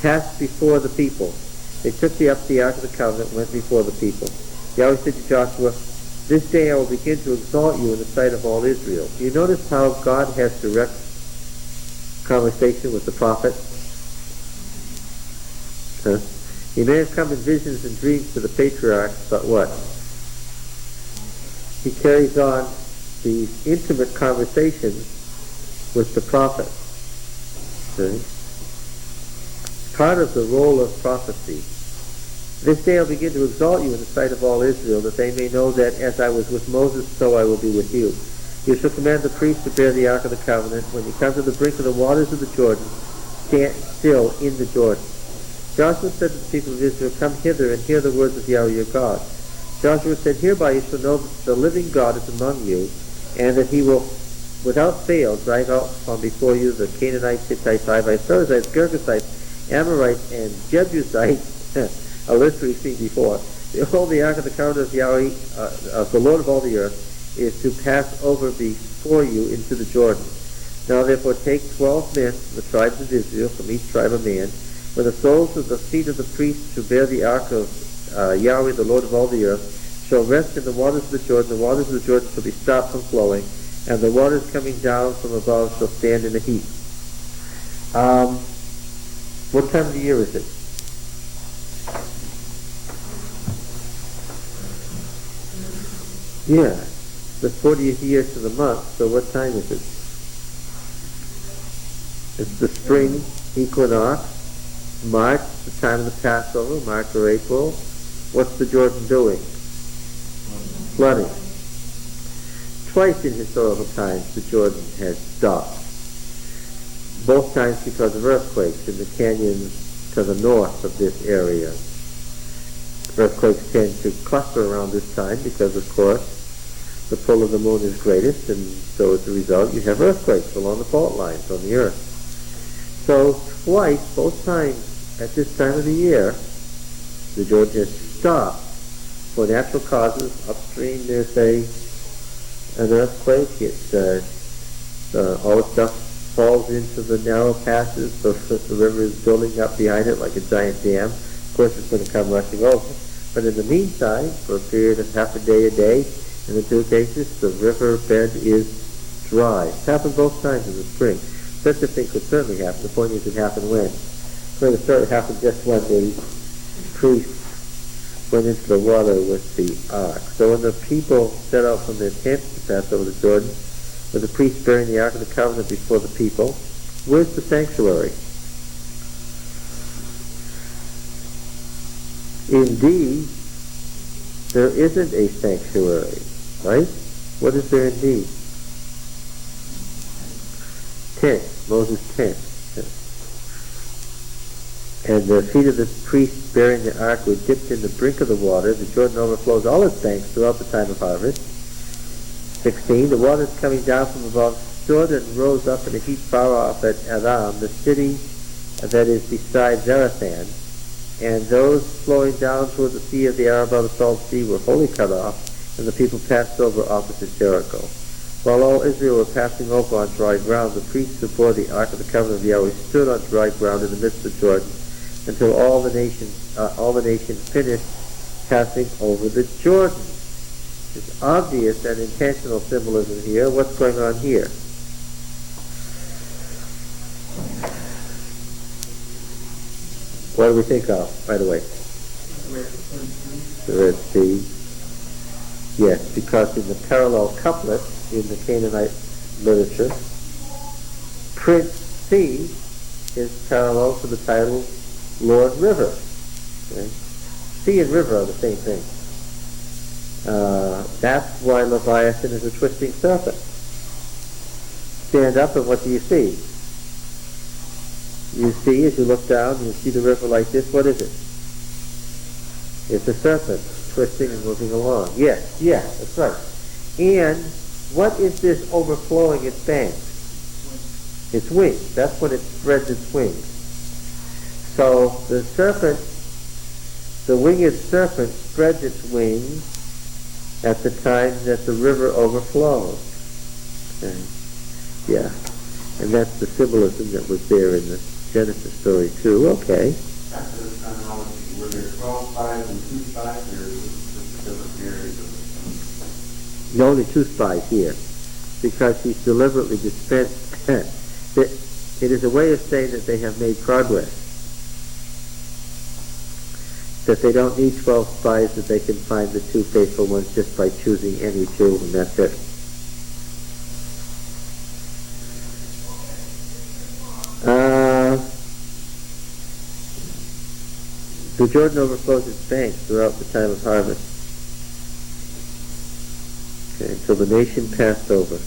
pass before the people. They took up the ark of the covenant, went before the people. Yahweh said to Joshua, this day I will begin to exalt you in the sight of all Israel. Do you notice how God has direct conversation with the prophet? He may have come in visions and dreams to the patriarchs, but what? He carries on these intimate conversations with the prophet. Part of the role of prophecy. This day I'll begin to exalt you in the sight of all Israel, that they may know that as I was with Moses, so I will be with you. You shall command the priests to bear the ark of the covenant. When you come to the brink of the waters of the Jordan, stand still in the Jordan. Joshua said to the people of Israel, come hither and hear the words of Yahweh your God. Joshua said, hereby you shall know that the living God is among you, and that he will without fail drive out from before you the Canaanites, Hittites, Hivites, Perizzites, Girgashites, Amorites, and Jebusites, a list we've seen before. Behold, the ark of the covenant of Yahweh, of the Lord of all the earth, is to pass over before you into the Jordan. Now therefore take 12 men from the tribes of Israel, from each tribe a man, when the soles of the feet of the priests who bear the ark of Yahweh, the Lord of all the earth, shall rest in the waters of the Jordan. The waters of the Jordan shall be stopped from flowing, and the waters coming down from above shall stand in a heap. What time of the year is it? Yeah, the 40th year to the month, so what time is it? It's the spring equinox, March, the time of the Passover, March or April. What's the Jordan doing? Flooding. Twice in historical times the Jordan has stopped. Both times because of earthquakes in the canyons to the north of this area. Earthquakes tend to cluster around this time because, of course, the pull of the moon is greatest, and so as a result you have earthquakes along the fault lines on the earth. So twice, both times at this time of the year, the Jordan has stopped for natural causes. Upstream there's an earthquake. All the stuff falls into the narrow passes, so the river is building up behind it like a giant dam. Of course it's going to come rushing over. But in the meantime, for a period of half a day, In the two cases, the river bed is dry. It's happened both times in the spring. Such a thing could certainly happen. The point is, it happened when? Well, it happened just when the priests went into the water with the ark. So when the people set out from their tents to pass over the Jordan, with the priests bearing the ark of the covenant before the people, where's the sanctuary? Indeed, there isn't a sanctuary, right? What is there indeed? Tent, Moses' tent. And the feet of the priests bearing the ark were dipped in the brink of the water. The Jordan overflows all its banks throughout the time of harvest. 16. The waters coming down from above stood and rose up in a heap far off at Aram, the city that is beside Zarathan. And those flowing down toward the sea of the Arabah, the salt sea, were wholly cut off, and the people passed over opposite Jericho. While all Israel were passing over on dry ground, the priests who bore the Ark of the Covenant of Yahweh stood on dry ground in the midst of Jordan until all the nations finished passing over the Jordan. It's obvious and intentional symbolism here. What's going on here? What do we think of right away? The Red Sea. Yes, because in the parallel couplet in the Canaanite literature, Prince C is parallel to the title Lord River. Okay? Sea and river are the same thing. That's why Leviathan is a twisting serpent. Stand up and what do you see? You see, as you look down, you see the river like this. What is it? It's a serpent twisting and moving along. Yes, that's right. And what is this overflowing its banks? Its wings. That's when it spreads its wings. So the serpent, the winged serpent, spreads its wings at the time that the river overflows. Okay. Yeah. And that's the symbolism that was there in the Genesis story too. Okay. That's the chronology. Were there 12 spies and 2 spies, or is this different periods of The only 2 spies here, because he's deliberately dispensed. It is a way of saying that they have made progress. That they don't need 12 spies, that they can find the 2 faithful ones just by choosing any 2, and that's it. The Jordan overflows its banks throughout the time of harvest. Okay, until the nation passed over.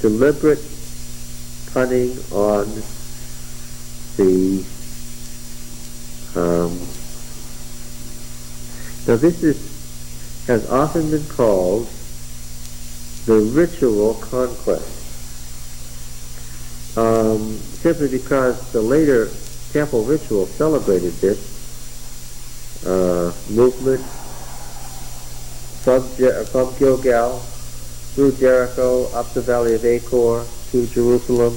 Deliberate punning on the now this has often been called the ritual conquest. Simply because the later temple ritual celebrated this movement from Gilgal through Jericho up the valley of Achor to Jerusalem.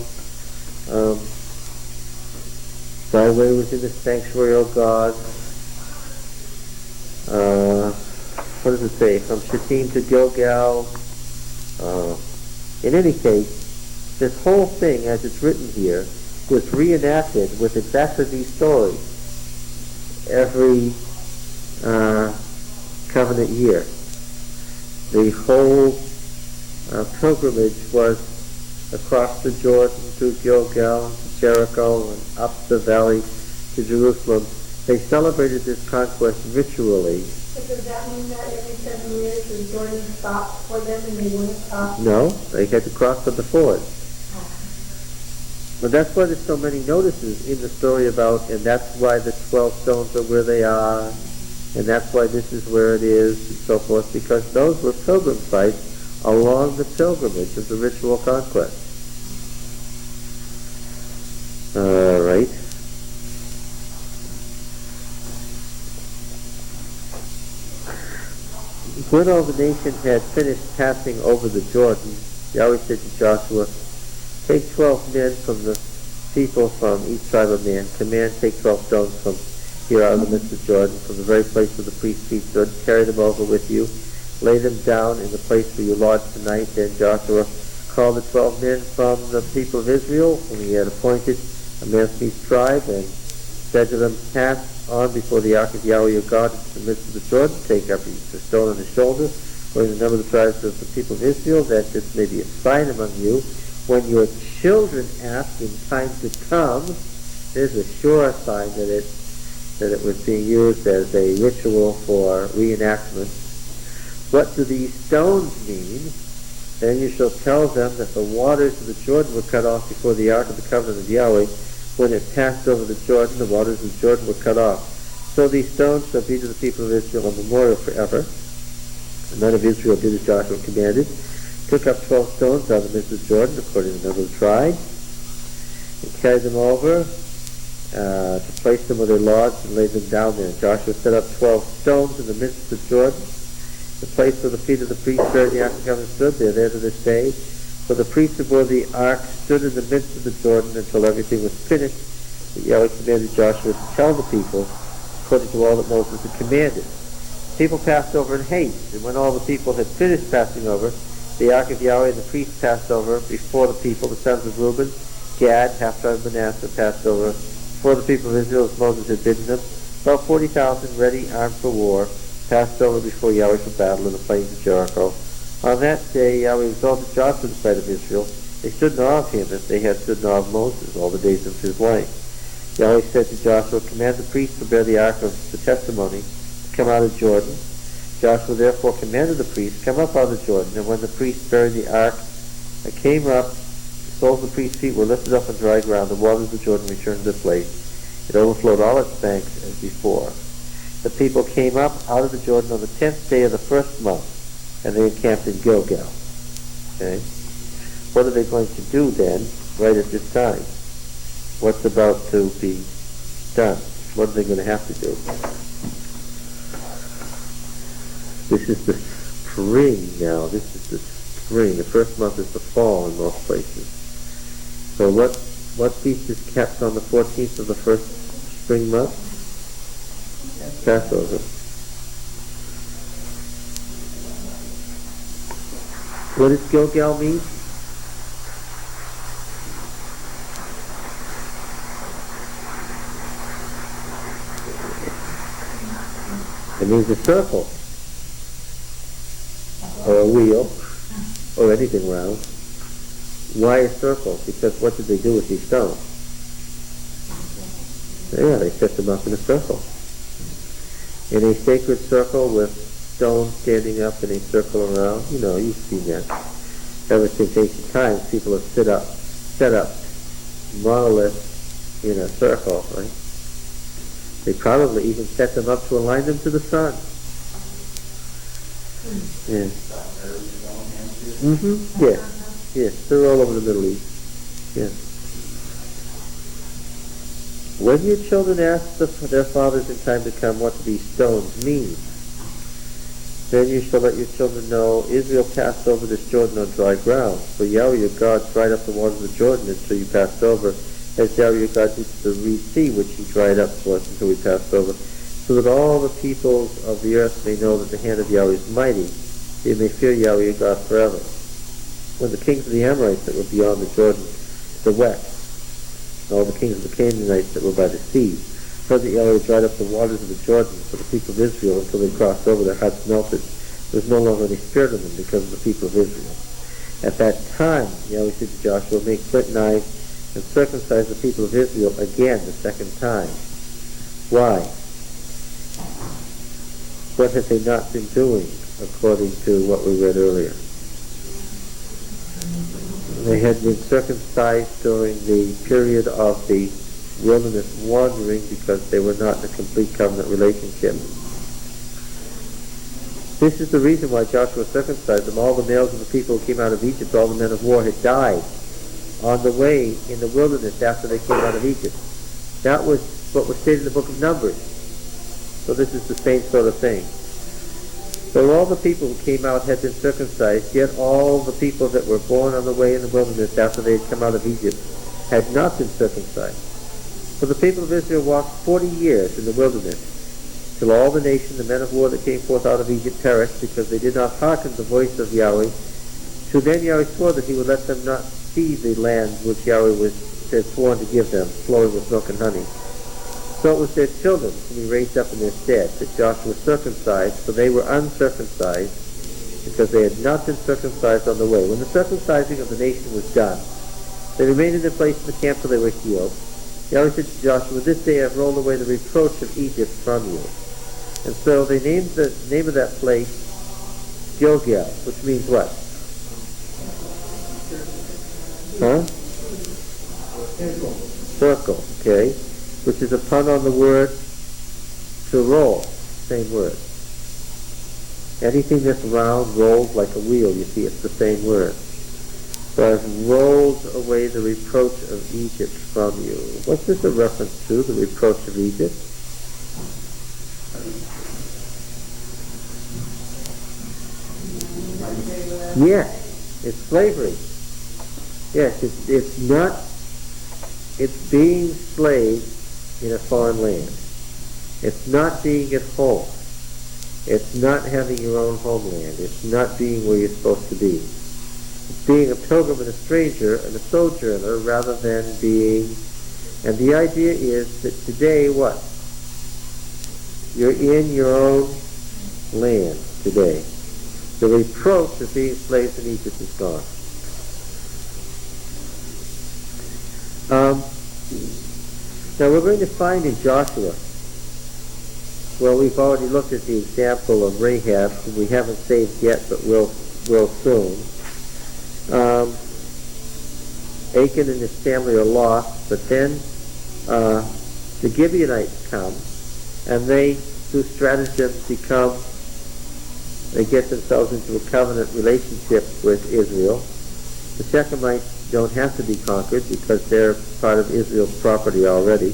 Thy way was in the sanctuary, O God. What does it say? From Shittim to Gilgal. In any case, this whole thing, as it's written here, was reenacted with exactly these stories every covenant year. The whole pilgrimage was across the Jordan through Gilgal and to Jericho and up the valley to Jerusalem. They celebrated this conquest ritually. But does that mean that every 7 years the Jordan stopped for them and they wouldn't stop? No, they had to cross the ford. But that's why there's so many notices in the story about, and that's why the 12 stones are where they are, and that's why this is where it is, and so forth, because those were pilgrim sites along the pilgrimage of the ritual conquest. All right. When all the nation had finished passing over the Jordan, Yahweh said to Joshua, take 12 men from the people from each tribe of man. Command, take 12 stones from here out of the midst of Jordan, from the very place where the priest's feet stood. Carry them over with you. lay them down in the place where you lodge tonight. Then Joshua called the 12 men from the people of Israel, whom he had appointed, a man from each tribe, and said to them, pass on before the ark of Yahweh your God into the midst of the Jordan. Take up the stone on his shoulder, according to the number of the tribes of the people of Israel, that this may be a sign among you. When your children ask in time to come, there's a sure sign that it was being used as a ritual for reenactment. What do these stones mean? Then you shall tell them that the waters of the Jordan were cut off before the ark of the covenant of Yahweh. When it passed over the Jordan, the waters of the Jordan were cut off. So these stones shall be to the people of Israel a memorial forever. The men of Israel did as Joshua commanded, took up 12 stones out of the midst of Jordan, according to the number of the tribes, and carried them over to place them where they lodged and laid them down there. Joshua set up 12 stones in the midst of Jordan, the place where the feet of the priests bearing the ark of the covenant stood. They are there to this day. For the priests who bore the ark stood in the midst of the Jordan until everything was finished. But Yahweh commanded Joshua to tell the people, according to all that Moses had commanded. People passed over in haste, and when all the people had finished passing over, the ark of Yahweh and the priests passed over before the people. The sons of Reuben, Gad, half-tribe of Manasseh, passed over before the people of Israel as Moses had bidden them. About 40,000 ready, armed for war, passed over before Yahweh for battle in the plains of Jericho. On that day Yahweh exalted Joshua in the sight of Israel. They stood in awe of him as they had stood in awe of Moses all the days of his life. Yahweh said to Joshua, command the priests to bear the ark of the testimony to come out of Jordan. Joshua therefore commanded the priests, come up out of the Jordan. And when the priests bearing the ark came up, the soles of the priests' feet were lifted up on dry ground. The waters of Jordan returned to their place. It overflowed all its banks as before. The people came up out of the Jordan on the 10th day of the first month, and they encamped in Gilgal. Okay? What are they going to do then, right at this time? What's about to be done? What are they going to have to do? This is the spring now. This is the spring. The first month is the fall in most places. So what feast is kept on the 14th of the first spring month? Passover. What does Gilgal mean? It means a circle, or a wheel, or anything round. Why a circle? Because what did they do with these stones? Yeah, they set them up in a circle. In a sacred circle with stones standing up in a circle around. You know, you've seen that. Ever since ancient times, people have set up monoliths in a circle, right? They probably even set them up to align them to the sun. Yeah. Yes, they're all over the Middle East. Yeah. When your children ask their fathers in time to come what these stones mean, then you shall let your children know Israel passed over this Jordan on dry ground. For Yahweh your God dried up the waters of the Jordan until you passed over, as Yahweh your God did to the Red Sea, which he dried up for us until we passed over, so that all the peoples of the earth may know that the hand of Yahweh is mighty. They may fear Yahweh your God forever. When the kings of the Amorites that were beyond the Jordan to the west, and all the kings of the Canaanites that were by the sea, heard that Yahweh dried up the waters of the Jordan for the people of Israel until they crossed over, their hearts melted. There was no longer any spirit in them because of the people of Israel. At that time, Yahweh said to Joshua, make flint knives and circumcise the people of Israel again the second time. Why? What have they not been doing, according to what we read earlier? They had been circumcised during the period of the wilderness wandering because they were not in a complete covenant relationship. This is the reason why Joshua circumcised them. All the males of the people who came out of Egypt, all the men of war, had died on the way in the wilderness after they came out of Egypt. That was what was stated in the book of Numbers. So this is the same sort of thing. So all the people who came out had been circumcised, yet all the people that were born on the way in the wilderness after they had come out of Egypt had not been circumcised. So the people of Israel walked 40 years in the wilderness till all the nation, the men of war that came forth out of Egypt, perished, because they did not hearken the voice of Yahweh. So then Yahweh swore that he would let them not see the land which Yahweh had sworn to give them, flowing with milk and honey. So it was their children whom he raised up in their stead, that Joshua circumcised, for they were uncircumcised, because they had not been circumcised on the way. When the circumcising of the nation was done, they remained in their place in the camp till they were healed. Yahweh said to Joshua, this day I have rolled away the reproach of Egypt from you. And so they named the name of that place Gilgal, which means what? Huh? Circle, okay. Which is a pun on the word to roll, same word. Anything that's round, rolled like a wheel, you see, it's the same word. So I've rolled away the reproach of Egypt from you. What's this a reference to, the reproach of Egypt? Yes, it's slavery. Yes, it's not, it's being slave in a foreign land. It's not being at home. It's not having your own homeland. It's not being where you're supposed to be. It's being a pilgrim and a stranger and a sojourner rather than being... And the idea is that today, what? You're in your own land today. The reproach of being slaves in Egypt is gone. Now we're going to find in Joshua, well, we've already looked at the example of Rahab, who we haven't saved yet, but will soon. Achan and his family are lost, but then the Gibeonites come, and they, through stratagem, they get themselves into a covenant relationship with Israel. The Shechemites don't have to be conquered because they're part of Israel's property already.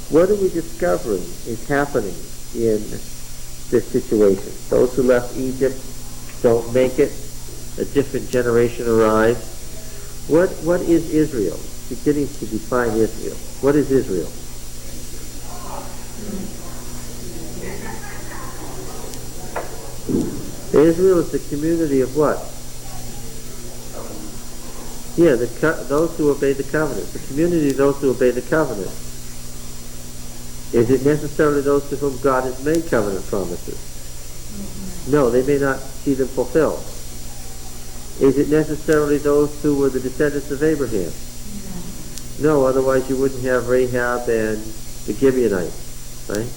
What are we discovering is happening in this situation? Those who left Egypt don't make it. A different generation arrives. What is Israel? Beginning to define Israel. What is Israel? Israel is the community of what? Yeah, those who obey the covenant. The community of those who obey the covenant. Is it necessarily those to whom God has made covenant promises? No, they may not see them fulfilled. Is it necessarily those who were the descendants of Abraham? No, otherwise you wouldn't have Rahab and the Gibeonites, right?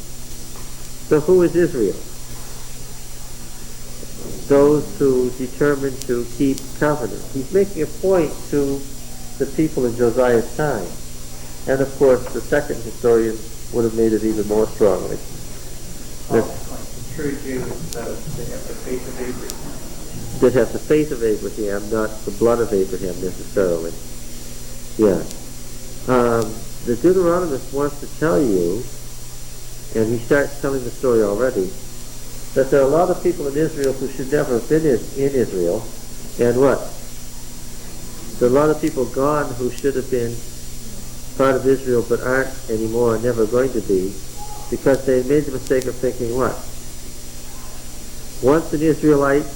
So who is Israel? Those who determined to keep covenant. He's making a point to the people in Josiah's time. And of course, the second historian would have made it even more strongly. True Jews, they have the faith of Abraham. That have the faith of Abraham, not the blood of Abraham necessarily. Yeah. The Deuteronomist wants to tell you, and he starts telling the story already, that there are a lot of people in Israel who should never have been in Israel, and what? There are a lot of people gone who should have been part of Israel but aren't anymore and never going to be, because they made the mistake of thinking what? Once an Israelite,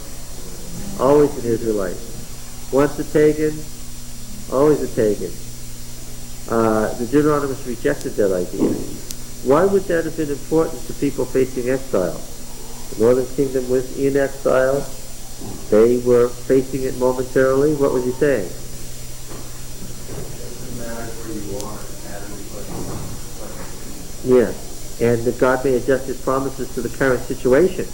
always an Israelite. Once a pagan, always a pagan. The Deuteronomists rejected that idea. Why would that have been important to people facing exile? The northern kingdom was in exile. They were facing it momentarily. What was he saying? Doesn't matter where you are, Yes, and that God may adjust his promises to the current situation.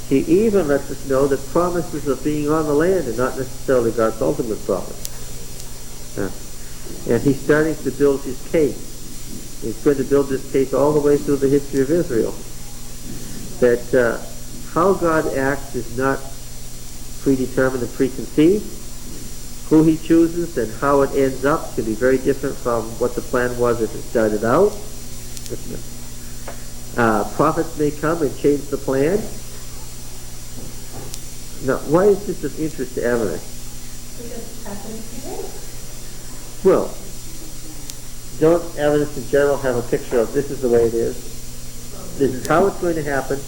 He even lets us know that promises of being on the land are not necessarily God's ultimate promise. And he's starting to build his case. He's going to build this case all the way through the history of Israel. That how God acts is not predetermined and preconceived. Who he chooses and how it ends up can be very different from what the plan was as it started out. Prophets may come and change the plan. Now, why is this of interest to Amalek? Because it's happening today. Well, don't evidence in general have a picture of this is the way it is? This is how it's going to happen,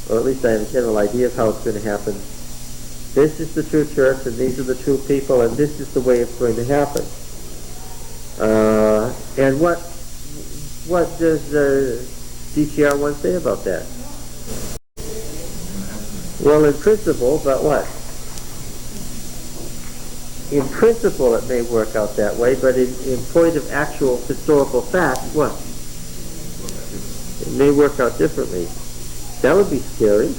or at least I have a general idea of how it's going to happen. This is the true church, and these are the true people, and this is the way it's going to happen. And what does DTR 1 say about that? Well, in principle, but what? In principle, it may work out that way, but in point of actual historical fact, what? It may work out differently. That would be scary.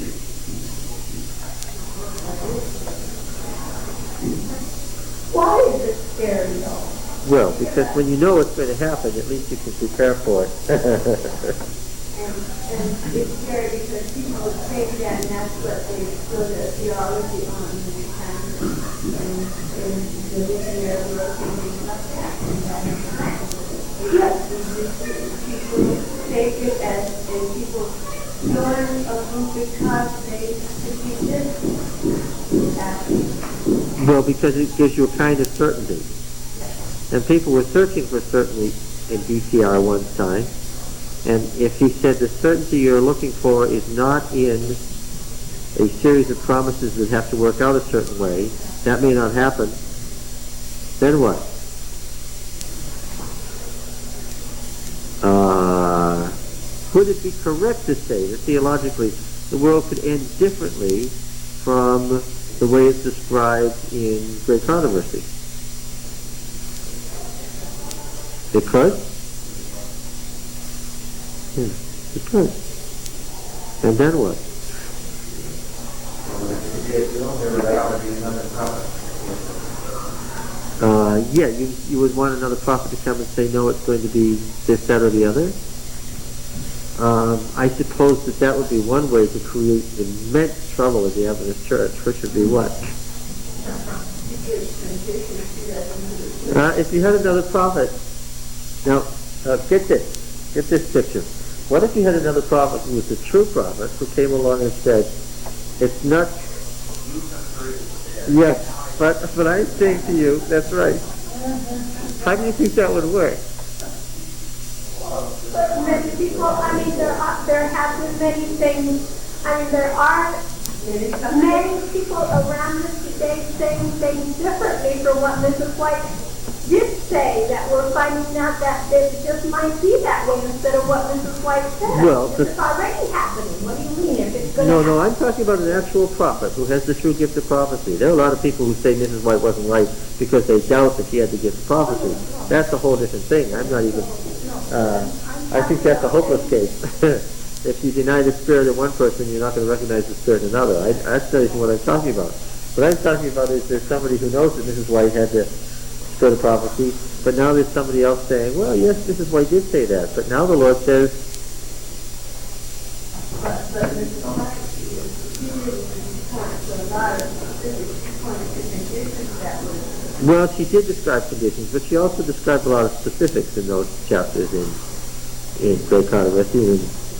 Why is it scary though? Well, because when you know what's going to happen, at least you can prepare for it. And it's scary because people take that and that's what they build their theology on and the visionary work and things like that. Yes, people take it and people learn of them because they see this happening. Well, because it gives you a kind of certainty. And people were searching for certainty in DTR 1's time. And if he said the certainty you're looking for is not in a series of promises that have to work out a certain way, that may not happen, then what? Would it be correct to say that theologically the world could end differently from the way it's described in Great Controversy? It could? It could. And then what? Yeah, you would want another prophet to come and say, no, it's going to be this, that, or the other. I suppose that would be one way to create immense trouble in the Adventist Church, which would be what? If you had another prophet, now get this picture. What if you had another prophet who was a true prophet who came along and said, it's not... Yes, but I'm saying to you, that's right. How do you think that would work? But many people, I mean, there have been many things, I mean, there are many people around us today saying things differently from what Mrs. White did say, that we're finding out that it just might be that way instead of what Mrs. White said. Well, it's already happening. What do you mean if it's going to happen? No, I'm talking about an actual prophet who has the true gift of prophecy. There are a lot of people who say Mrs. White wasn't right because they doubt that she had the gift of prophecy. That's a whole different thing. I'm not even... I think that's a hopeless case. If you deny the spirit of one person, you're not going to recognize the spirit of another. That's not even what I'm talking about. What I'm talking about is there's somebody who knows that Mrs. White had the spirit of prophecy, but now there's somebody else saying, well, yes, Mrs. White did say that, but now the Lord says... But Mrs. White, she didn't point to a lot of specifics. She pointed to conditions that were... Well, she did describe conditions, but she also described a lot of specifics in those chapters in Great Controversy, in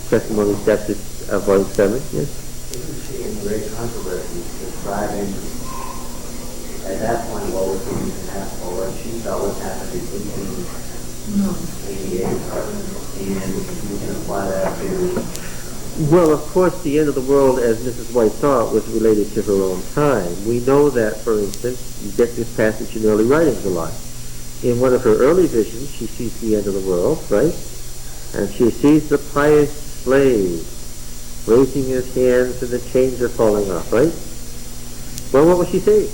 Testimony chapter volume 7, yes? Isn't she in Great Controversy describing at that point what was going to happen, or what she felt was happening in 1888, and you can apply that to... Well, of course, the end of the world, as Mrs. White saw it, was related to her own time. We know that, for instance, you get this passage in early writings a lot. In one of her early visions, she sees the end of the world, right? And she sees the pious slave raising his hands and the chains are falling off, right? Well, what was she saying?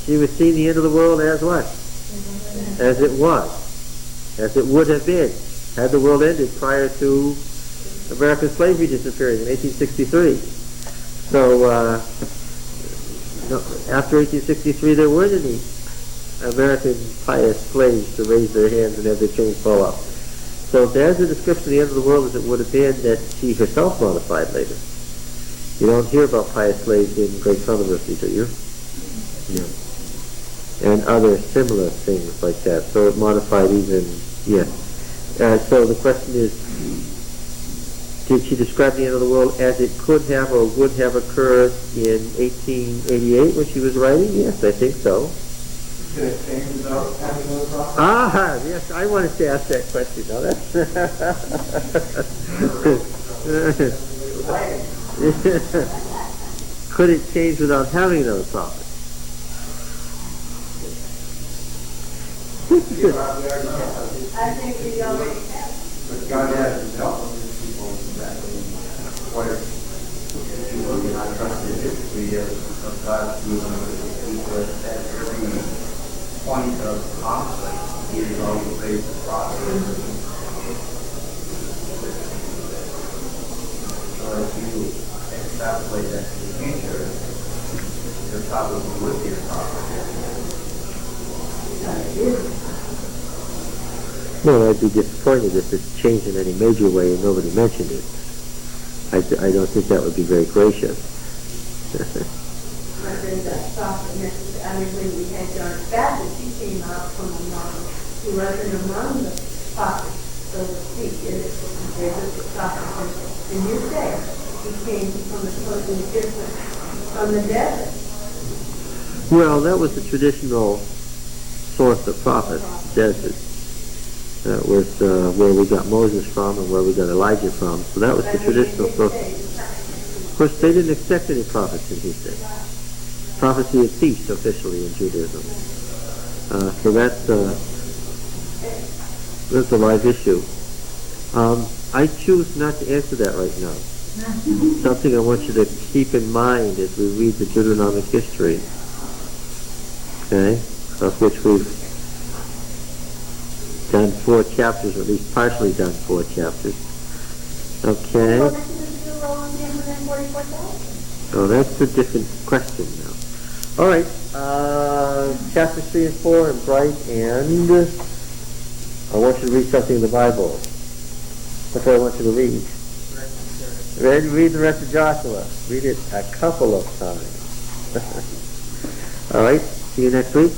She was seeing the end of the world as what? As it was. As it would have been had the world ended prior to American slavery disappearing in 1863. So, after 1863, there weren't any American pious slaves to raise their hands and have their chains fall off. So there's a description of the end of the world as it would have been that she herself modified later. You don't hear about pious slaves in Great Controversy, do you? No. And other similar things like that. So it modified even, yeah. So the question is, did she describe the end of the world as it could have or would have occurred in 1888 when she was writing? Yes, I think so. Could it change without having those problems? Ah, yes, I wanted to ask that question. Now could it change without having those prophets? I think we already have. But God has dealt with these people exactly what if people do not trust the history of God's moving with these people at every point of conflict. He is always raised the prophet. So if you extrapolate that to the future, you're probably would be a prophet. Well, I'd be disappointed if it's changed in any major way and nobody mentioned it. I don't think that would be very gracious. But then that prophet, I mean, when we had John the Baptist, he came out from among, he wasn't among the prophets, so to speak, and it was compared with the prophets. And you say, he came from the totally different, from the desert. Well, that was the traditional source of prophets, desert. That was where we got Moses from and where we got Elijah from. So that was the traditional source. Of course, they didn't accept any prophets in his day. Prophecy had ceased officially in Judaism. So that's a live issue. I choose not to answer that right now. Something I want you to keep in mind as we read the Deuteronomic history. Okay? Of which we've done 4 chapters, or at least partially done 4 chapters. Okay? So that's a different question now. All right. Chapters 3 and 4 and Bright, and I want you to read something in the Bible. That's what I want you to read. Read the rest of Joshua. Read it a couple of times. All right. See you next week.